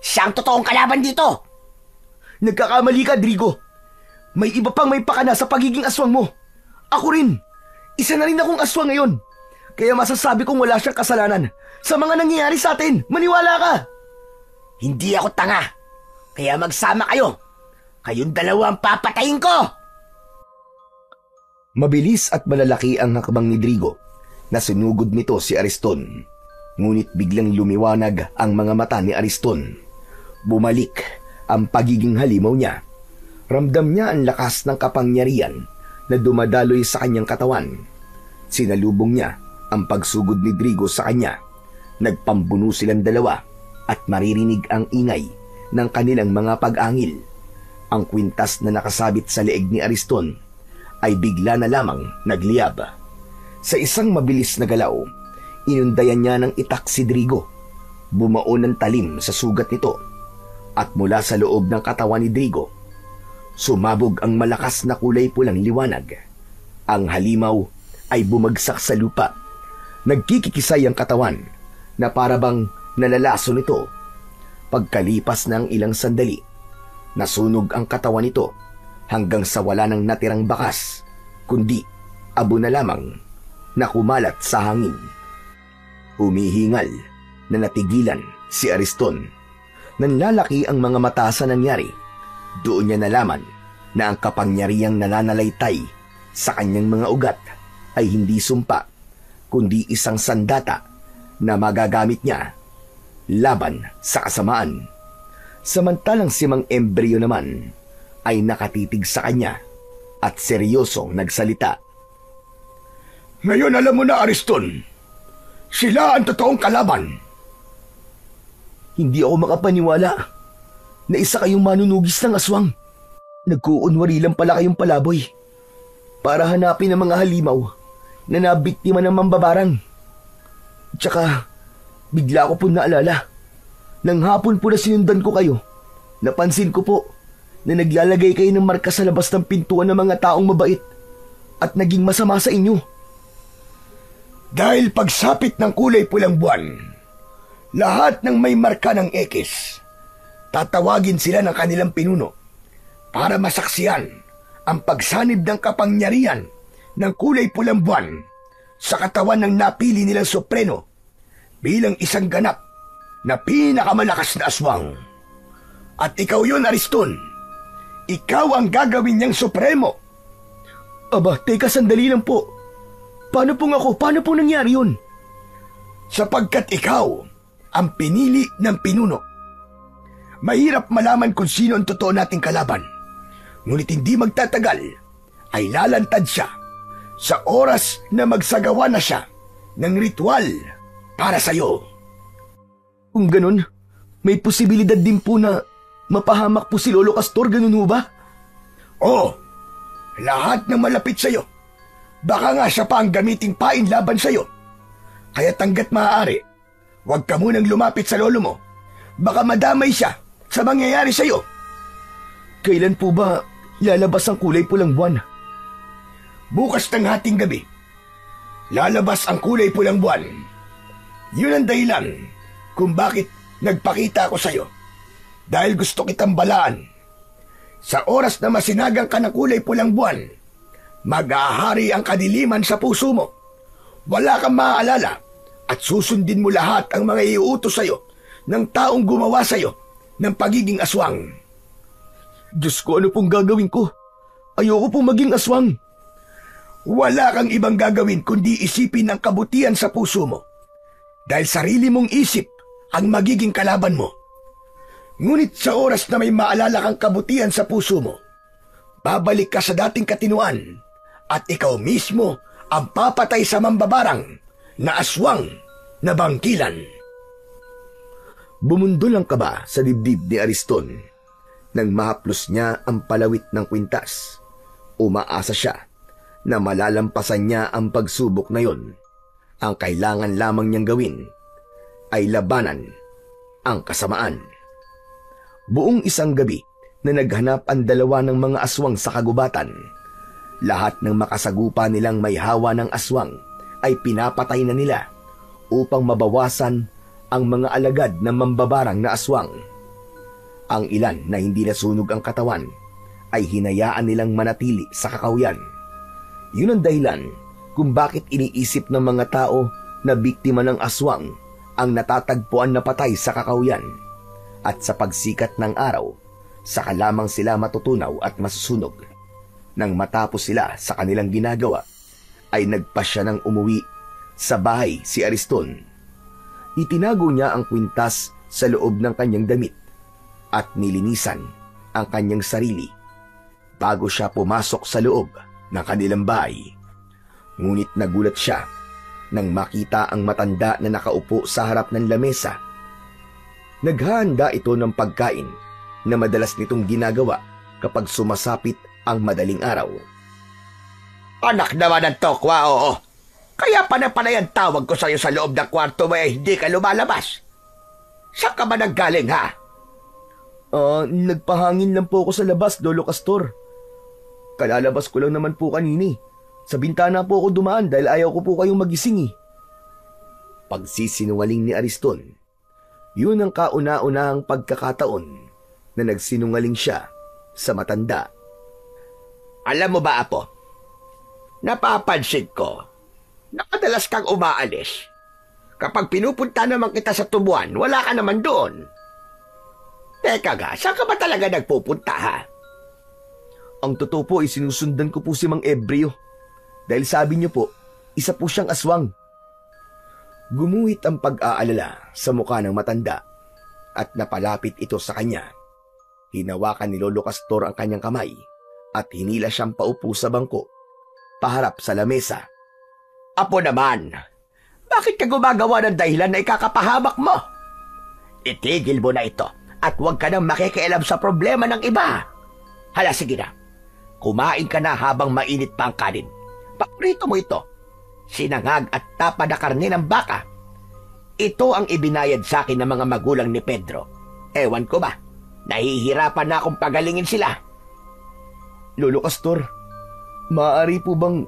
Siya ang totoong kalaban dito.
Nagkakamali ka, Drigo. May iba pang may pakana sa pagiging aswang mo. Ako rin. Isa na rin akong aswang ngayon. Kaya masasabi kong wala siyang kasalanan sa mga nangyayari sa atin. Maniwala ka!
Hindi ako tanga. Kaya magsama kayo. Kayong dalawa ang papatayin ko!
Mabilis at malalaki ang hakbang ni Drigo na sinugod nito si Ariston. Ngunit biglang lumiwanag ang mga mata ni Ariston. Bumalik ang pagiging halimaw niya. Ramdam niya ang lakas ng kapangyarihan na dumadaloy sa kanyang katawan. Sinalubong niya ang pagsugod ni Drigo sa kanya. Nagpambuno silang dalawa at maririnig ang ingay ng kanilang mga pag-angil. Ang kwintas na nakasabit sa leeg ni Ariston ay bigla na lamang nagliyab. Sa isang mabilis na galaw, inundayan niya ng itak si Drigo. Bumao ng talim sa sugat nito at mula sa loob ng katawan ni Drigo, sumabog ang malakas na kulay pulang liwanag. Ang halimaw ay bumagsak sa lupa. Nagkikikisay ang katawan na parabang nalalaso nito. Pagkalipas ng ilang sandali, nasunog ang katawan nito hanggang sa wala nang natirang bakas, kundi abo na lamang na kumalat sa hangin. Humihingal na natigilan si Ariston. Nanlalaki ang mga mata sa nangyari. Doon niya nalaman
na ang kapangyarihang nananalaytay sa kanyang mga ugat ay hindi sumpa, kundi isang sandata na magagamit niya laban sa kasamaan. Samantalang si Mang Embryo naman ay nakatitig sa kanya at seryosong nagsalita.
Ngayon alam mo na, Ariston, sila ang totoong kalaban.
Hindi ako makapaniwala na isa kayong manunugis ng aswang. Nagkuunwari lang pala kayong palaboy para hanapin ang mga halimaw na nabiktima ng mambabarang. Tsaka, bigla ko po naalala. Nang hapon po na sinundan ko kayo, napansin ko po na naglalagay kayo ng marka sa labas ng pintuan ng mga taong mabait at naging masama sa inyo.
Dahil pagsapit ng kulay pulang buwan, lahat ng may marka ng X, tatawagin sila ng kanilang pinuno para masaksiyan ang pagsanib ng kapangyarihan ng kulay pulang buwan sa katawan ng napili nilang Supreno bilang isang ganap na pinakamalakas na aswang. At ikaw yun, Ariston. Ikaw ang gagawin niyang Supremo.
Aba, teka sandali lang po. Paano pong ako? Paano pong nangyari yun?
Sapagkat ikaw ang pinili ng pinuno. Mahirap malaman kung sino ang totoo nating kalaban. Ngunit hindi magtatagal ay lalantad siya sa oras na magsagawa na siya ng ritual para sa'yo.
Kung ganun, may posibilidad din po na mapahamak po si Lolo Castor, ganun ho ba?
Oo, lahat ng malapit sa'yo. Baka nga siya pa ang gamiting pain laban sa'yo. Kaya hanggat maaari, huwag ka munang lumapit sa lolo mo. Baka madamay siya sa mangyayari sa'yo.
Kailan po ba lalabas ang kulay pulang buwan?
Bukas ng hating gabi, lalabas ang kulay pulang buwan. Yun ang dahilan kung bakit nagpakita ako sa'yo. Dahil gusto kitang balaan. Sa oras na masinagang ka ng kulay pulang buwan, mag-ahari ang kadiliman sa puso mo. Wala kang maaalala at susundin mo lahat ang mga iuutos sa'yo ng taong gumawa sa'yo ng pagiging aswang.
Diyos ko, ano pong gagawin ko? Ayoko pong maging aswang.
Wala kang ibang gagawin kundi isipin ang kabutihan sa puso mo. Dahil sarili mong isip ang magiging kalaban mo. Ngunit sa oras na may maalala kang kabutihan sa puso mo, babalik ka sa dating katinuan at ikaw mismo ang papatay sa mambabarang na aswang na bangkilan.
Bumundol ang kaba sa dibdib ni Ariston nang mahaplos niya ang palawit ng kwintas. Umaasa siya na malalampasan niya ang pagsubok na yon. Ang kailangan lamang niyang gawin ay labanan ang kasamaan. Buong isang gabi na naghanap ang dalawa ng mga aswang sa kagubatan. Lahat ng makasagupa nilang may hawa ng aswang ay pinapatay na nila upang mabawasan ang mga alagad ng mambabarang na aswang. Ang ilan na hindi nasunog ang katawan ay hinayaan nilang manatili sa kakawyan. Yun ang dahilan kung bakit iniisip ng mga tao na biktima ng aswang ang natatagpuan na patay sa kakawyan. At sa pagsikat ng araw, saka lamang sila matutunaw at masusunog. Nang matapos sila sa kanilang ginagawa, ay nagpasya ng umuwi sa bahay si Ariston. Itinago niya ang kwintas sa loob ng kanyang damit at nilinisan ang kanyang sarili bago siya pumasok sa loob ng kanilang bahay. Ngunit nagulat siya nang makita ang matanda na nakaupo sa harap ng lamesa. Naghahanda ito ng pagkain na madalas nitong ginagawa kapag sumasapit ang madaling araw.
Anak naman ng tokwa, oo. Kaya panay ang tawag ko sa'yo sa loob ng kwarto mo hindi ka lumalabas. Saan ka ba naggaling, ha?
Nagpahangin lang po ako sa labas, Lolo Castor. Kalalabas ko lang naman po kanini. Sa bintana po ako dumaan dahil ayaw ko po kayong magising eh. Pagsisinungaling ni Ariston. Yun ang kauna-unahang pagkakataon na nagsinungaling siya sa matanda.
Alam mo ba, Apo? Napapansin ko na madalas kang umaalis. Kapag pinupunta naman kita sa tubuan, wala ka naman doon. Teka ga, saan ka ba talaga nagpupunta, ha?
Ang totoo po ay sinusundan ko po si Mang Ebreo. Dahil sabi niyo po, isa po siyang aswang. Gumuhit ang pag-aalala sa mukha ng matanda at napalapit ito sa kanya. Hinawakan ni Lolo Castor ang kanyang kamay at hinila siyang paupo sa bangko, paharap sa lamesa.
Apo naman, bakit ka gumagawa ng dahilan na ikakapahamak mo? Itigil mo na ito at huwag ka nang makikialam sa problema ng iba. Hala, sige na. Kumain ka na habang mainit pa ang kanin. Paborito mo ito. Sinangag at tapa na karne ng baka. Ito ang ibinayad sa akin ng mga magulang ni Pedro. Ewan ko ba, nahihirapan na akong pagalingin sila.
Lolo Castor, maaari po bang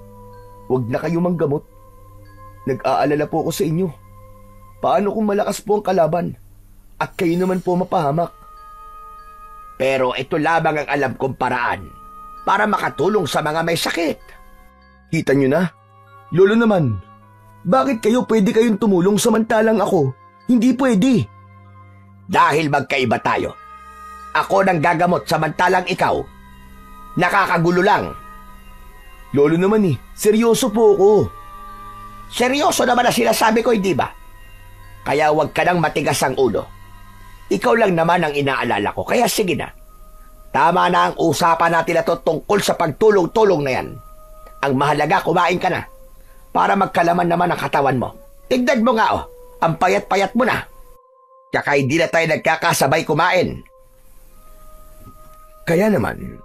wag na kayo manggamot? Nag-aalala po ako sa inyo. Paano kung malakas po ang kalaban at kayo naman po mapahamak?
Pero ito lamang ang alam kong paraan para makatulong sa mga may sakit.
Kita nyo na? Lolo naman, bakit kayo pwede kayong tumulong samantalang ako? Hindi pwede.
Dahil magkaiba tayo. Ako nang gagamot samantalang ikaw. Nakakagulo lang.
Lolo naman seryoso po ako.
Seryoso naman na sinasabi ko, hindi ba? Kaya huwag ka nang matigas ang ulo. Ikaw lang naman ang inaalala ko, kaya sige na. Tama na ang usapan natin na to tungkol sa pagtulong-tulong na yan. Ang mahalaga, kumain ka na. Para magkalaman naman ang katawan mo. Tignan mo nga ang payat-payat mo na. Kaya hindi na tayo nagkakasabay kumain.
Kaya naman,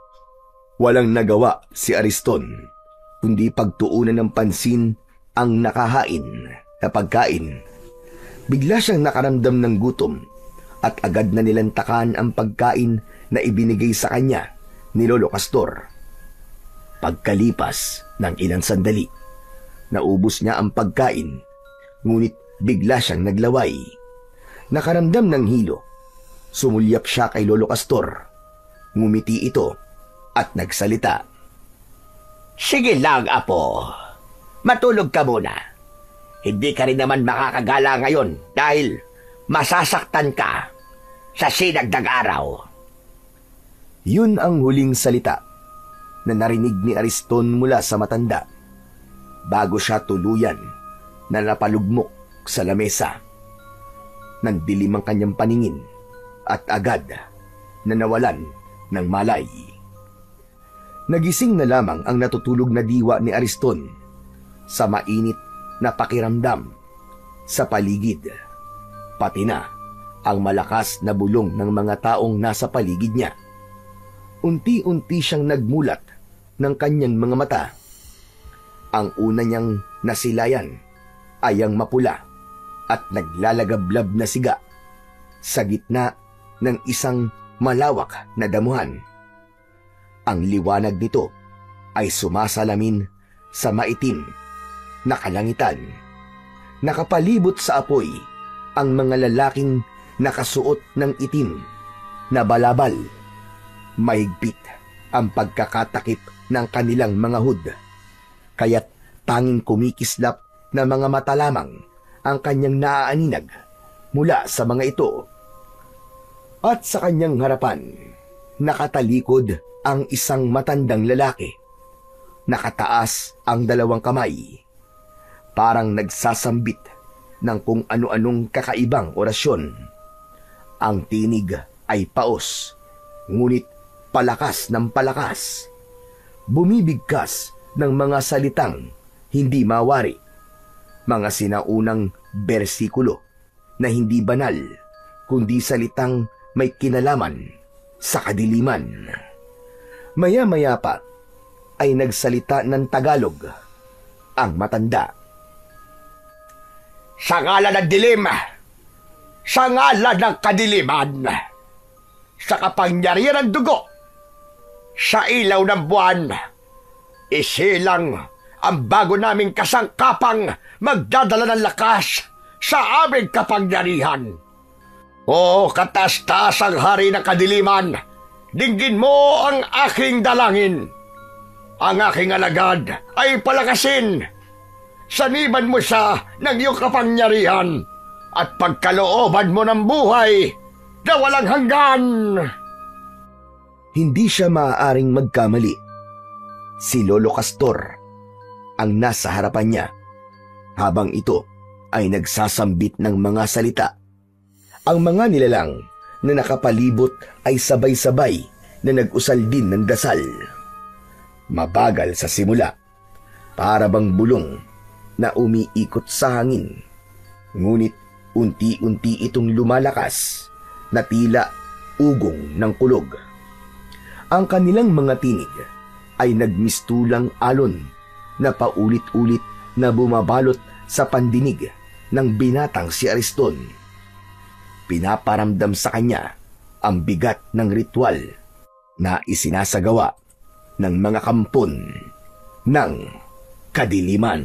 walang nagawa si Ariston, kundi pagtuunan ng pansin ang nakahain na pagkain. Bigla siyang nakaramdam ng gutom at agad na nilantakan ang pagkain na ibinigay sa kanya ni Lolo Castor. Pagkalipas ng ilang sandali, naubos niya ang pagkain, ngunit bigla siyang naglaway. Nakaramdam ng hilo. Sumulyap siya kay Lolo Castor. Ngumiti ito at nagsalita.
Sige lang, Apo. Matulog ka muna. Hindi ka rin naman makakagala ngayon dahil masasaktan ka sa sinagdag araw.
Yun ang huling salita na narinig ni Ariston mula sa matanda bago siya tuluyan na napalugmok sa lamesa. Nandilim ang kanyang paningin at agad na nawalan ng malay. Nagising na lamang ang natutulog na diwa ni Ariston sa mainit na pakiramdam sa paligid, pati na ang malakas na bulong ng mga taong nasa paligid niya. Unti-unti siyang nagmulat ng kanyang mga mata. Ang una niyang nasilayan ay ang mapula at naglalagablab na siga sa gitna ng isang malawak na damuhan. Ang liwanag nito ay sumasalamin sa maitim na kalangitan. Nakapalibot sa apoy ang mga lalaking nakasuot ng itim na balabal. Mahigpit ang pagkakatakip ng kanilang mga hood, kaya't tanging kumikislap na mga mata lamang ang kanyang naaaninag mula sa mga ito. At sa kanyang harapan, nakatalikod ang isang matandang lalaki. Nakataas ang dalawang kamay, parang nagsasambit ng kung ano-anong kakaibang orasyon. Ang tinig ay paos, ngunit palakas ng palakas. Bumibigkas ng mga salitang hindi mawari, mga sinaunang bersikulo na hindi banal, kundi salitang may kinalaman sa kadiliman. Maya-maya pa ay nagsalita ng Tagalog ang matanda.
Sa ngalan ng dilim, sa ngalan ng kadiliman, sa kapangyarihan ng dugo, sa ilaw ng buwan, isilang ang bago naming kasangkapang magdadala ng lakas sa aming kapangyarihan. O katastasang hari ng kadiliman, dinggin mo ang aking dalangin. Ang aking alagad ay palakasin. Saniban mo siya ng iyong kapangyarihan at pagkalooban mo ng buhay na walang hanggan.
Hindi siya maaaring magkamali. Si Lolo Castor ang nasa harapan niya habang ito ay nagsasambit ng mga salita. Ang mga nilalang na nakapalibot ay sabay-sabay na nag-usal din ng dasal. Mabagal sa simula, para bang bulong na umiikot sa hangin. Ngunit unti-unti itong lumalakas na tila ugong ng kulog. Ang kanilang mga tinig ay nagmistulang alon na paulit-ulit na bumabalot sa pandinig ng binatang si Ariston. Pinaparamdam sa kanya ang bigat ng ritual na isinasagawa ng mga kampon ng kadiliman.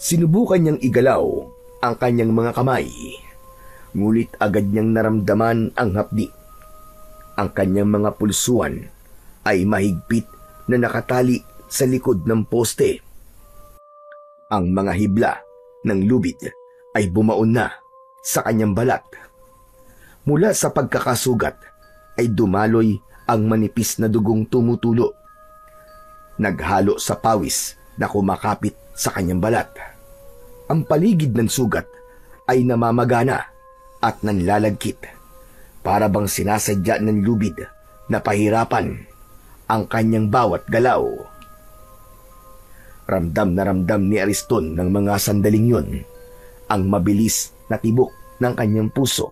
Sinubukan niyang igalaw ang kanyang mga kamay, ngulit agad niyang naramdaman ang hapdi. Ang kanyang mga pulsuan ay mahigpit na nakatali sa likod ng poste. Ang mga hibla ng lubid ay bumaon na sa kanyang balat. Mula sa pagkakasugat ay dumaloy ang manipis na dugong tumutulo, naghalo sa pawis na kumakapit sa kanyang balat. Ang paligid ng sugat ay namamagana at nanlalagkit, para bang sinasadya ng lubid na pahirapan ang kanyang bawat galaw. Ramdam na ramdam ni Ariston ng mga sandaling yun ang mabilis na tibok ng kanyang puso.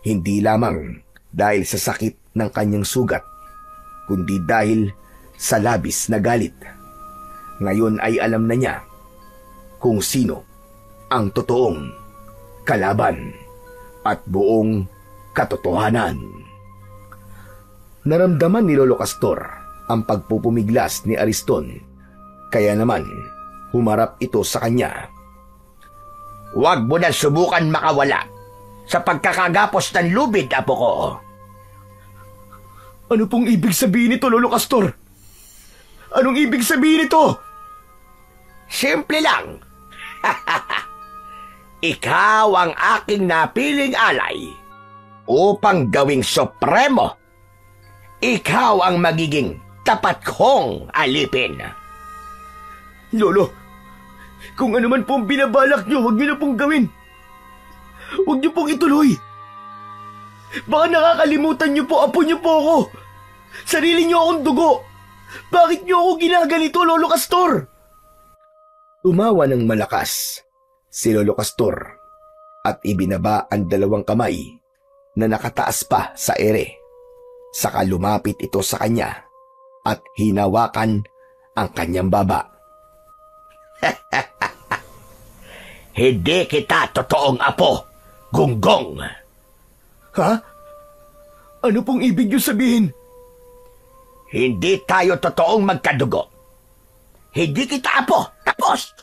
Hindi lamang dahil sa sakit ng kanyang sugat, kundi dahil sa labis na galit. Ngayon ay alam na niya kung sino ang totoong kalaban at buong katotohanan. Naramdaman ni Lolo Castor ang pagpupumiglas ni Ariston, kaya naman humarap ito sa kanya.
Huwag mo na subukan makawala sa pagkakagapos ng lubid, apo ko.
Ano pong ibig sabihin nito, Lolo Castor? Anong ibig sabihin nito?
Simple lang. Ikaw ang aking napiling alay upang gawing supremo. Ikaw ang magiging tapat kong alipin.
Lolo, kung ano man pong binabalak niyo, huwag niyo na pong gawin. Huwag niyo pong ituloy. Baka nakakalimutan niyo po, apo niyo po ako. Sarili niyo akong dugo. Bakit niyo ako ginaganito, Lolo Castor?
Tumawa ng malakas si Lolo Castor at ibinaba ang dalawang kamay na nakataas pa sa ere. Saka lumapit ito sa kanya at hinawakan ang kanyang baba.
Hindi kita totoong apo, Gunggong.
Ha? Ano pong ibig niyo sabihin?
Hindi tayo totoong magkadugo. Hindi kita apo. Tapos.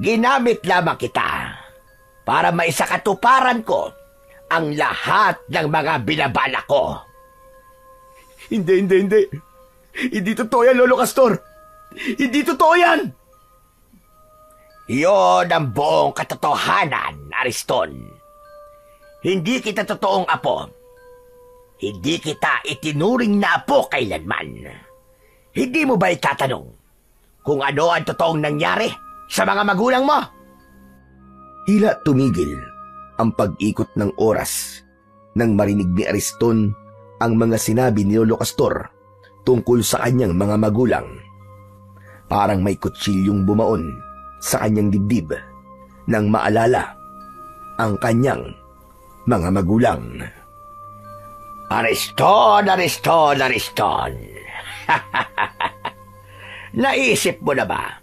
Ginamit lamang kita para maisakatuparan ko ang lahat ng mga binabala ko.
Hindi. Hindi totoo yan, Lolo Castor. Hindi totoo yan.
Iyon ang buong katotohanan, Ariston. Hindi kita totoong apo. Hindi kita itinuring na apo kailanman. Hindi mo ba itatanong kung ano ang totoong nangyari sa mga magulang mo?
Tila tumigil ang pag-ikot ng oras nang marinig ni Ariston ang mga sinabi ni Lolo Castor tungkol sa kanyang mga magulang. Parang may kutsilyong bumaon sa kanyang dibdib nang maalala ang kanyang mga magulang.
Ariston! Naisip mo na ba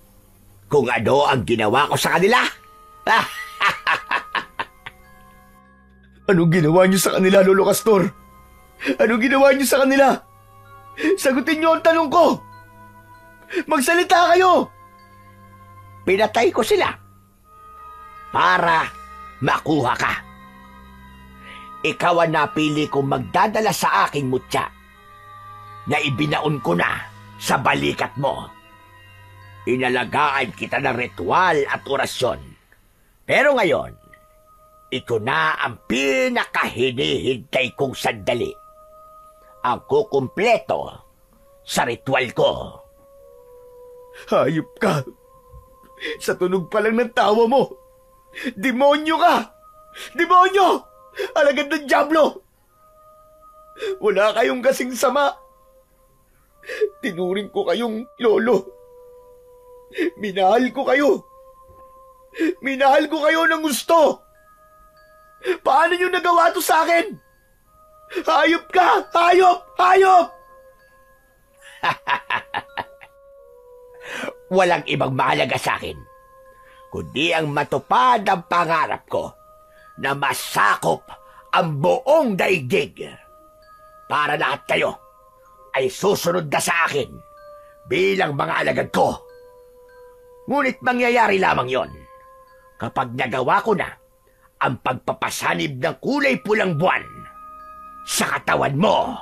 kung ano ang ginawa ko sa kanila?
Anong ginawa niyo sa kanila, Lolo Castor? Anong ginawa niyo sa kanila? Sagutin niyo ang tanong ko! Magsalita kayo!
Pinatay ko sila para makuha ka. Ikaw ang napili kong magdadala sa aking mutya na ibinaon ko na sa balikat mo. Inalagaan kita ng ritual at orasyon. Pero ngayon, ito na ang pinakahinihintay kong sandali. Ang kukumpleto sa ritual ko.
Hayop ka! Sa tunog pa lang ng tawa mo, demonyo ka! Demonyo! Alagad ng dyablo! Wala kayong kasing sama. Tinuring ko kayong lolo. Minahal ko kayo. Minahal ko kayo ng gusto. Paano niyo nagawa to sa akin? Hayop ka! Hayop! Hayop!
Walang ibang mahalaga sa akin, kundi ang matupad ang pangarap ko na masakop ang buong daigdig. Para lahat kayo ay susunod na sa akin bilang mga alagad ko. Ngunit mangyayari lamang yon kapag nagawa ko na ang pagpapasanib ng kulay pulang buwan sa katawan mo.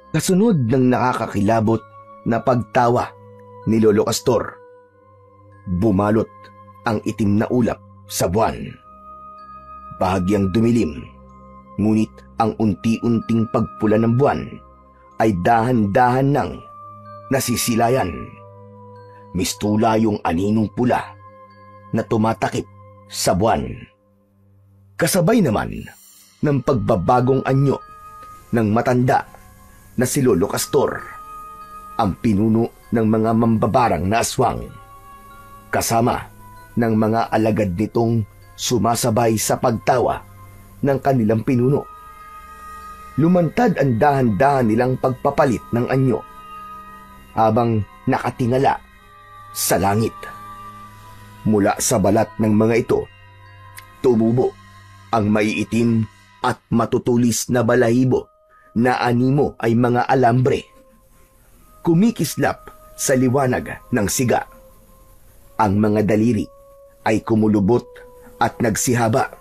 Kasunod ng nakakakilabot na pagtawa ni Lolo Castor, bumalot ang itim na ulap sa buwan. Bahagyang dumilim, ngunit ang unti-unting pagpula ng buwan ay dahan-dahan nang nasisilayan. Mistula yung aninong pula na tumatakip sa buwan. Kasabay naman ng pagbabagong anyo ng matanda na si Lolo Castor, ang pinuno ng mga mambabarang na aswang, kasama ng mga alagad nitong sumasabay sa pagtawa ng kanilang pinuno. Lumantad ang dahan-dahan nilang pagpapalit ng anyo habang nakatingala sa langit. Mula sa balat ng mga ito, tumubo ang maiitim at matutulis na balahibo na animo ay mga alambre. Kumikislap sa liwanag ng siga. Ang mga daliri ay kumulubot at nagsihaba.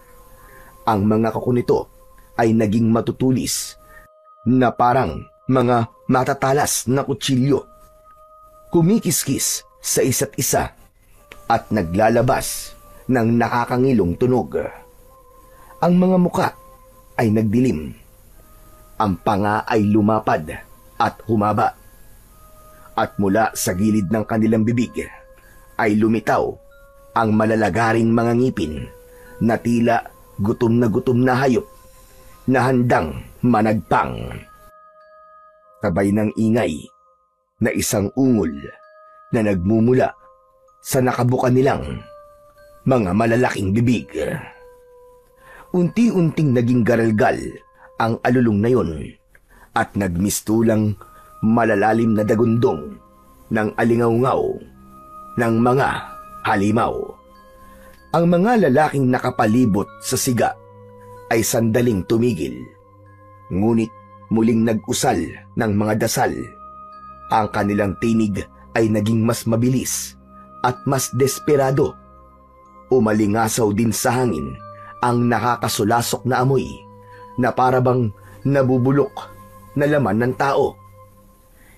Ang mga kuko nito ay naging matutulis na parang mga matatalas na kutsilyo. Kumikiskis sa isa't isa at naglalabas ng nakakangilong tunog. Ang mga muka ay nagdilim. Ang panga ay lumapad at humaba. At mula sa gilid ng kanilang bibig ay lumitaw ang malalagaring mga ngipin na tila gutom na hayop na handang managpang. Sabay ng ingay na isang ungol na nagmumula sa nakabuka nilang mga malalaking bibig. Unti-unting naging garalgal ang alulong na yon at nagmistulang malalalim na dagundong ng alingaw-ngaw ng mga halimaw. Ang mga lalaking nakapalibot sa siga ay sandaling tumigil, ngunit muling nag-usal ng mga dasal. Ang kanilang tinig ay naging mas mabilis at mas desperado. Umalingasaw din sa hangin ang nakakasulasok na amoy na parabang nabubulok na laman ng tao.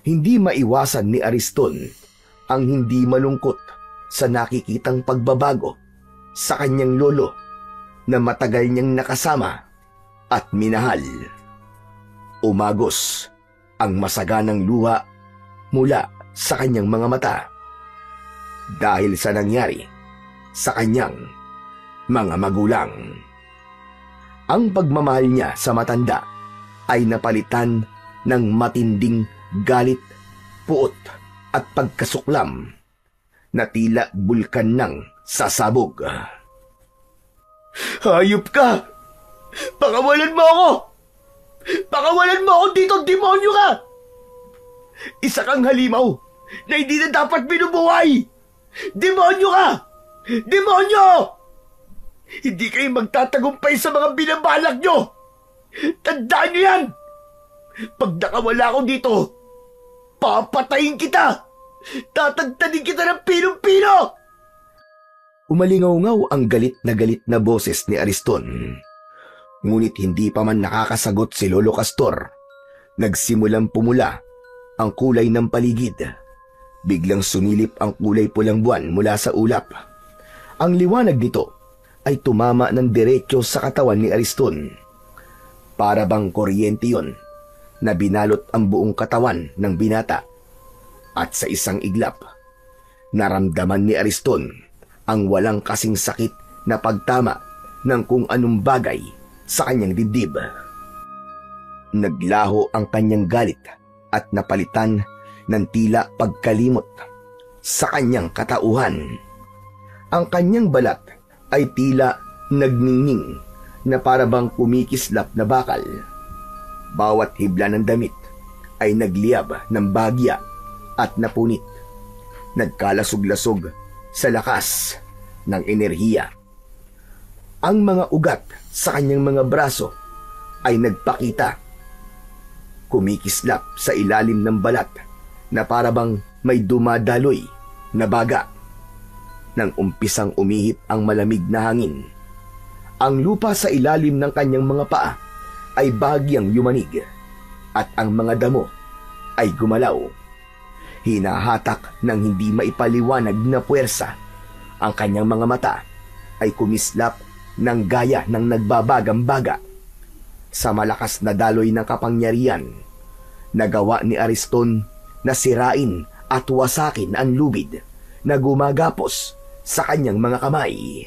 Hindi maiwasan ni Ariston ang hindi malungkot sa nakikitang pagbabago sa kanyang lolo na matagal niyang nakasama at minahal. Umagos ang masaganang luha mula sa kanyang mga mata dahil sa nangyari sa kanyang mga magulang. Ang pagmamahal niya sa matanda ay napalitan ng matinding galit, puot at pagkasuklam na tila bulkan ng sasabog.
Hayop ka! Pakawalan mo ako! Pakawalan mo ako dito, demonyo ka! Isa kang halimaw na hindi na dapat binubuhay! Demonyo ka! Demonyo! Hindi kayo magtatagumpay sa mga binabalak nyo! Tandaan nyo yan! Pag nakawala ako dito, papatayin kita! Tatagtanin kita ng pinong-pino!
Umalingaw-ngaw ang galit na boses ni Ariston. Ngunit hindi pa man nakakasagot si Lolo Castor. Nagsimulang pumula ang kulay ng paligid. Biglang sumilip ang kulay pulang buwan mula sa ulap. Ang liwanag nito ay tumama ng diretso sa katawan ni Ariston. Para bang kuryente yon na binalot ang buong katawan ng binata. At sa isang iglap, naramdaman ni Ariston ang walang kasing sakit na pagtama ng kung anong bagay sa kanyang dibdib. Naglaho ang kanyang galit at napalitan ng tila pagkalimot sa kanyang katauhan. Ang kanyang balat ay tila nagningning na parabang kumikislap na bakal. Bawat hibla ng damit ay nagliyab ng bagya at napunit. Nagkalasog-lasog sa lakas ng enerhiya. Ang mga ugat sa kanyang mga braso ay nagpakita. Kumikislap sa ilalim ng balat na parabang may dumadaloy na baga. Nang umpisang umihip ang malamig na hangin, ang lupa sa ilalim ng kanyang mga paa ay bahagyang yumanig at ang mga damo ay gumalaw. Hinahatak ng hindi maipaliwanag na puwersa. Ang kanyang mga mata ay kumislap ng gaya ng nagbabagang baga. Sa malakas na daloy ng kapangyarihan, nagawa ni Ariston na sirain at wasakin ang lubid na gumagapos sa kanyang mga kamay.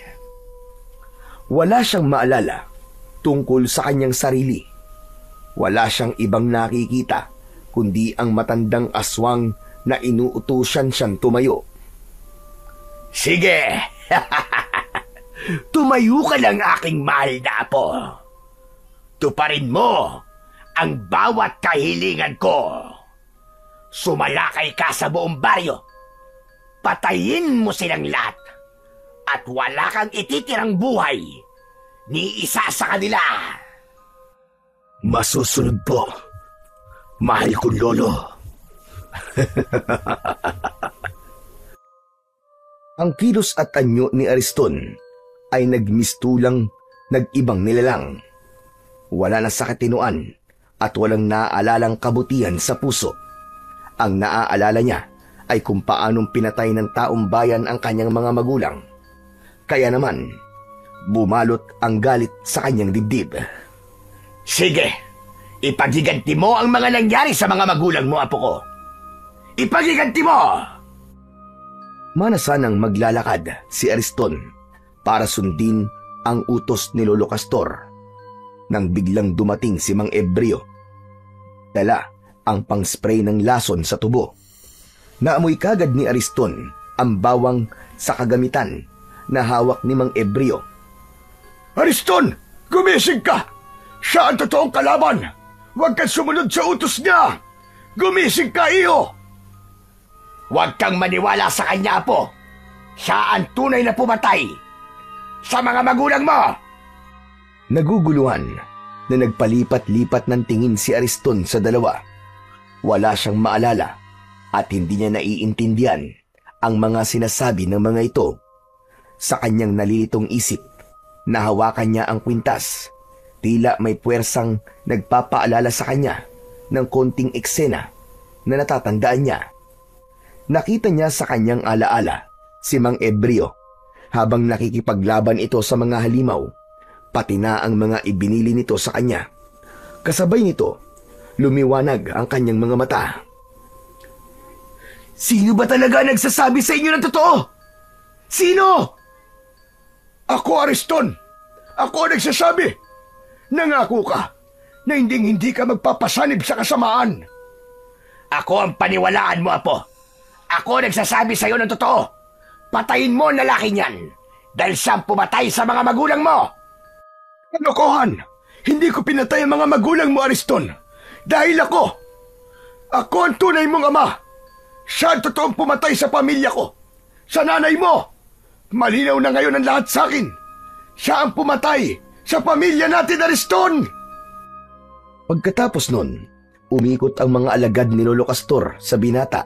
Wala siyang maalala tungkol sa kanyang sarili. Wala siyang ibang nakikita kundi ang matandang aswang na inuutusan siyang tumayo.
Sige! Tumayo ka lang, aking mahal na apo. Tuparin mo ang bawat kahilingan ko. Sumalakay ka sa buong baryo. Patayin mo silang lahat. At wala kang ititirang buhay ni isa sa kanila.
Masusunod po, mahal kong lolo.
Ang kilos at anyo ni Ariston ay nagmistulang nag-ibang nilalang. Wala na sa katinoan at walang naaalalang kabutihan sa puso. Ang naaalala niya ay kung paanong pinatay ng taong bayan ang kanyang mga magulang. Kaya naman, bumalot ang galit sa kanyang dibdib.
Sige, ipagiganti mo ang mga nangyari sa mga magulang mo, apo ko. Ipagiganti mo!
Manasanang maglalakad si Ariston para sundin ang utos ni Lolo Castor nang biglang dumating si Mang Ebreo. Dala ang pang-spray ng lason sa tubo. Naamoy kagad ni Ariston ang bawang sa kagamitan na hawak ni Mang Ebreo.
Ariston, gumising ka! Siya ang totoong kalaban! Huwag kang sumunod sa utos niya! Gumising ka, iyo!
Huwag kang maniwala sa kanya, apo. Siya ang tunay na pumatay sa mga magulang mo.
Naguguluhan na nagpalipat-lipat ng tingin si Ariston sa dalawa. Wala siyang maalala at hindi niya naiintindihan ang mga sinasabi ng mga ito. Sa kanyang nalilitong isip, nahawakan niya ang kwintas. Tila may puwersang nagpapaalala sa kanya ng konting eksena na natatandaan niya. Nakita niya sa kanyang alaala si Mang Ebreo habang nakikipaglaban ito sa mga halimaw, pati na ang mga ibinili nito sa kanya. Kasabay nito, lumiwanag ang kanyang mga mata.
Sino ba talaga nagsasabi sa inyo ng totoo? Sino? Ako, Ariston. Ako nagsasabi. Nangako ka na hindi ka magpapasanib sa kasamaan.
Ako ang paniwalaan mo, apo. Ako nagsasabi sa iyo ng totoo. Patayin mo ang lalaki niyan dahil siyang pumatay sa mga magulang mo.
Kalokohan! Hindi ko pinatay ang mga magulang mo, Ariston. Dahil ako ang tunay mong ama. Siya ang totoong pumatay sa pamilya ko. Sa nanay mo. Malinaw na ngayon ang lahat sa akin. Siya ang pumatay sa pamilya natin, Ariston!
Pagkatapos nun, umikot ang mga alagad ni Lolo Castor sa binata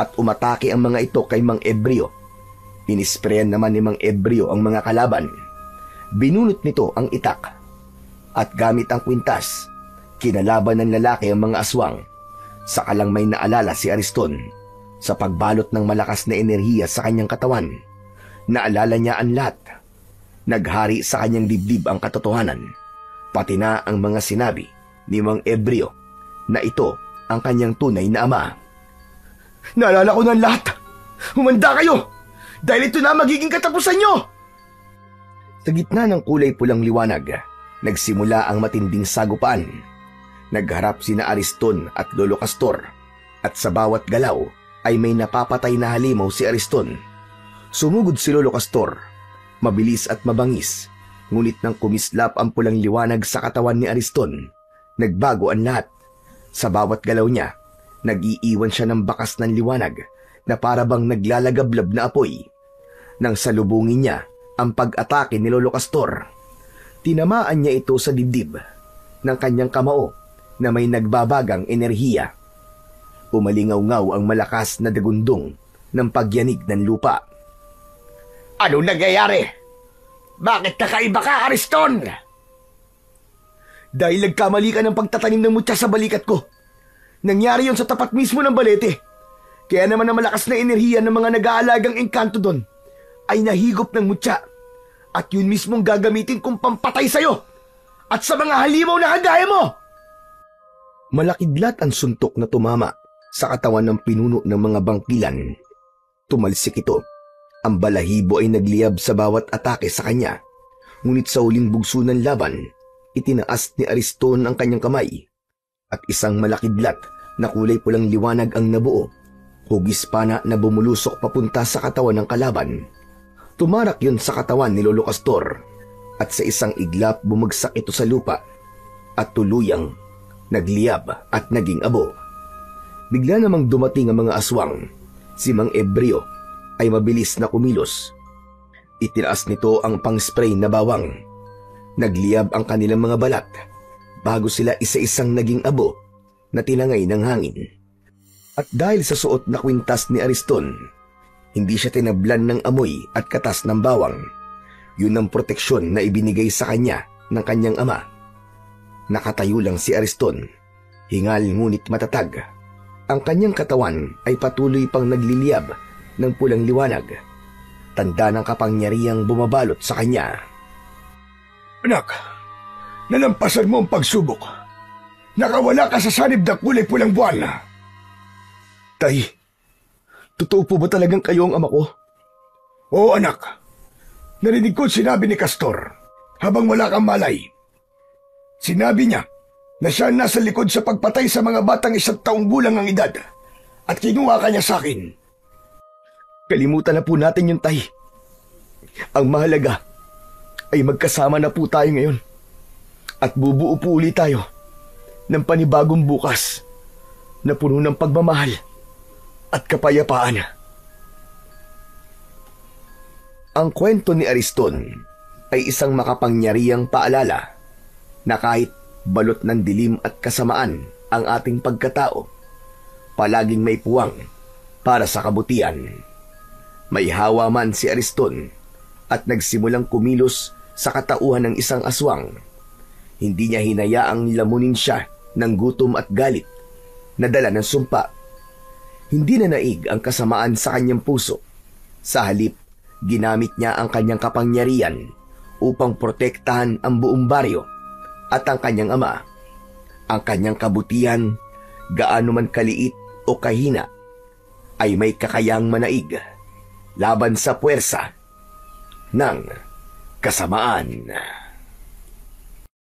at umatake ang mga ito kay Mang Ebreo. Pinisprayan naman ni Mang Ebreo ang mga kalaban. Binunot nito ang itak at gamit ang kwintas, kinalaban ng lalaki ang mga aswang. Saka lang may naalala si Ariston sa pagbalot ng malakas na enerhiya sa kanyang katawan.
Naalala niya ang lahat. Naghari sa kanyang dibdib ang katotohanan, pati na ang mga sinabi ni Mang Ebreo na ito ang kanyang tunay na ama.
Naalala ko ng lahat. Humanda kayo! Dahil ito na magiging katapusan nyo!
Sa gitna ng kulay pulang liwanag, nagsimula ang matinding sagupaan. Nagharap sina Ariston at Lolo Castor, at sa bawat galaw ay may napapatay na halimaw si Ariston. Sumugod si Lolo Castor, mabilis at mabangis, ngunit nang kumislap ang pulang liwanag sa katawan ni Ariston, nagbago ang lahat. Sa bawat galaw niya, nag-iiwan siya ng bakas ng liwanag na para bang naglalagablab na apoy. Nang salubungin niya ang pag-atake ni Lolo Castor, tinamaan niya ito sa dibdib ng kanyang kamao na may nagbabagang enerhiya. Umalingaw-ngaw ang malakas na dagundong ng pagyanig ng lupa.
Ano nangyayari? Bakit kakaiba ka, Ariston?
Dahil nagkamali ka ng pagtatanim ng mutya sa balikat ko. Nangyari yon sa tapat mismo ng balete. Kaya naman ang malakas na enerhiya ng mga nag-aalagang engkanto doon ay nahigop ng mutya. At yun mismong gagamitin kong pampatay sa'yo at sa mga halimaw na kagaya mo.
Malakidlat ang suntok na tumama sa katawan ng pinuno ng mga bangkilan. Tumalsik ito. Ang balahibo ay nagliyab sa bawat atake sa kanya. Ngunit sa huling bugso ng laban, itinaas ni Ariston ang kanyang kamay at isang malakidlat na kulay pulang liwanag ang nabuo. Hugis pana na bumulusok papunta sa katawan ng kalaban. Tumarak yun sa katawan ni Lolo Castor at sa isang iglap bumagsak ito sa lupa at tuluyang nagliyab at naging abo. Bigla namang dumating ang mga aswang. Si Mang Ebreo ay mabilis na kumilos. Itinaas nito ang pang-spray na bawang. Nagliyab ang kanilang mga balat bago sila isa-isang naging abo na tinangay ng hangin. At dahil sa suot na kwintas ni Ariston, hindi siya tinablan ng amoy at katas ng bawang. Yun ang proteksyon na ibinigay sa kanya ng kanyang ama. Nakatayo lang si Ariston, hingal ngunit matatag. Ang kanyang katawan ay patuloy pang nagliliyab ng pulang liwanag. Tanda ng kapangyarihang bumabalot sa kanya.
Anak, nalampasan mo ang pagsubok. Nakawala ka sa sanib ng kulay pulang buwan.
Tay, totoo po ba talagang kayo ang ama ko?
Oo anak, narinig ko sinabi ni Castor habang wala kang malay. Sinabi niya na siya nasa likod sa pagpatay sa mga batang 1 taong gulang ang edad at kinuha ka niya sa akin.
Kalimutan na po natin yung tay. Ang mahalaga ay magkasama na po tayo ngayon at bubuo po ulit tayo ng panibagong bukas na puno ng pagmamahal at kapayapaan. Ang kwento ni Ariston ay isang makapangyarihang paalala na kahit balot ng dilim at kasamaan ang ating pagkatao, palaging may puwang para sa kabutihan. May hawa man si Ariston at nagsimulang kumilos sa katauhan ng isang aswang. Hindi niya hinayaang lamunin siya ng gutom at galit na dala ng sumpa. Hindi na naig ang kasamaan sa kanyang puso. Sa halip, ginamit niya ang kanyang kapangyarihan upang protektahan ang buong baryo at ang kanyang ama. Ang kanyang kabutihan, gaano man kaliit o kahina, ay may kakayang manaig laban sa puwersa ng kasamaan.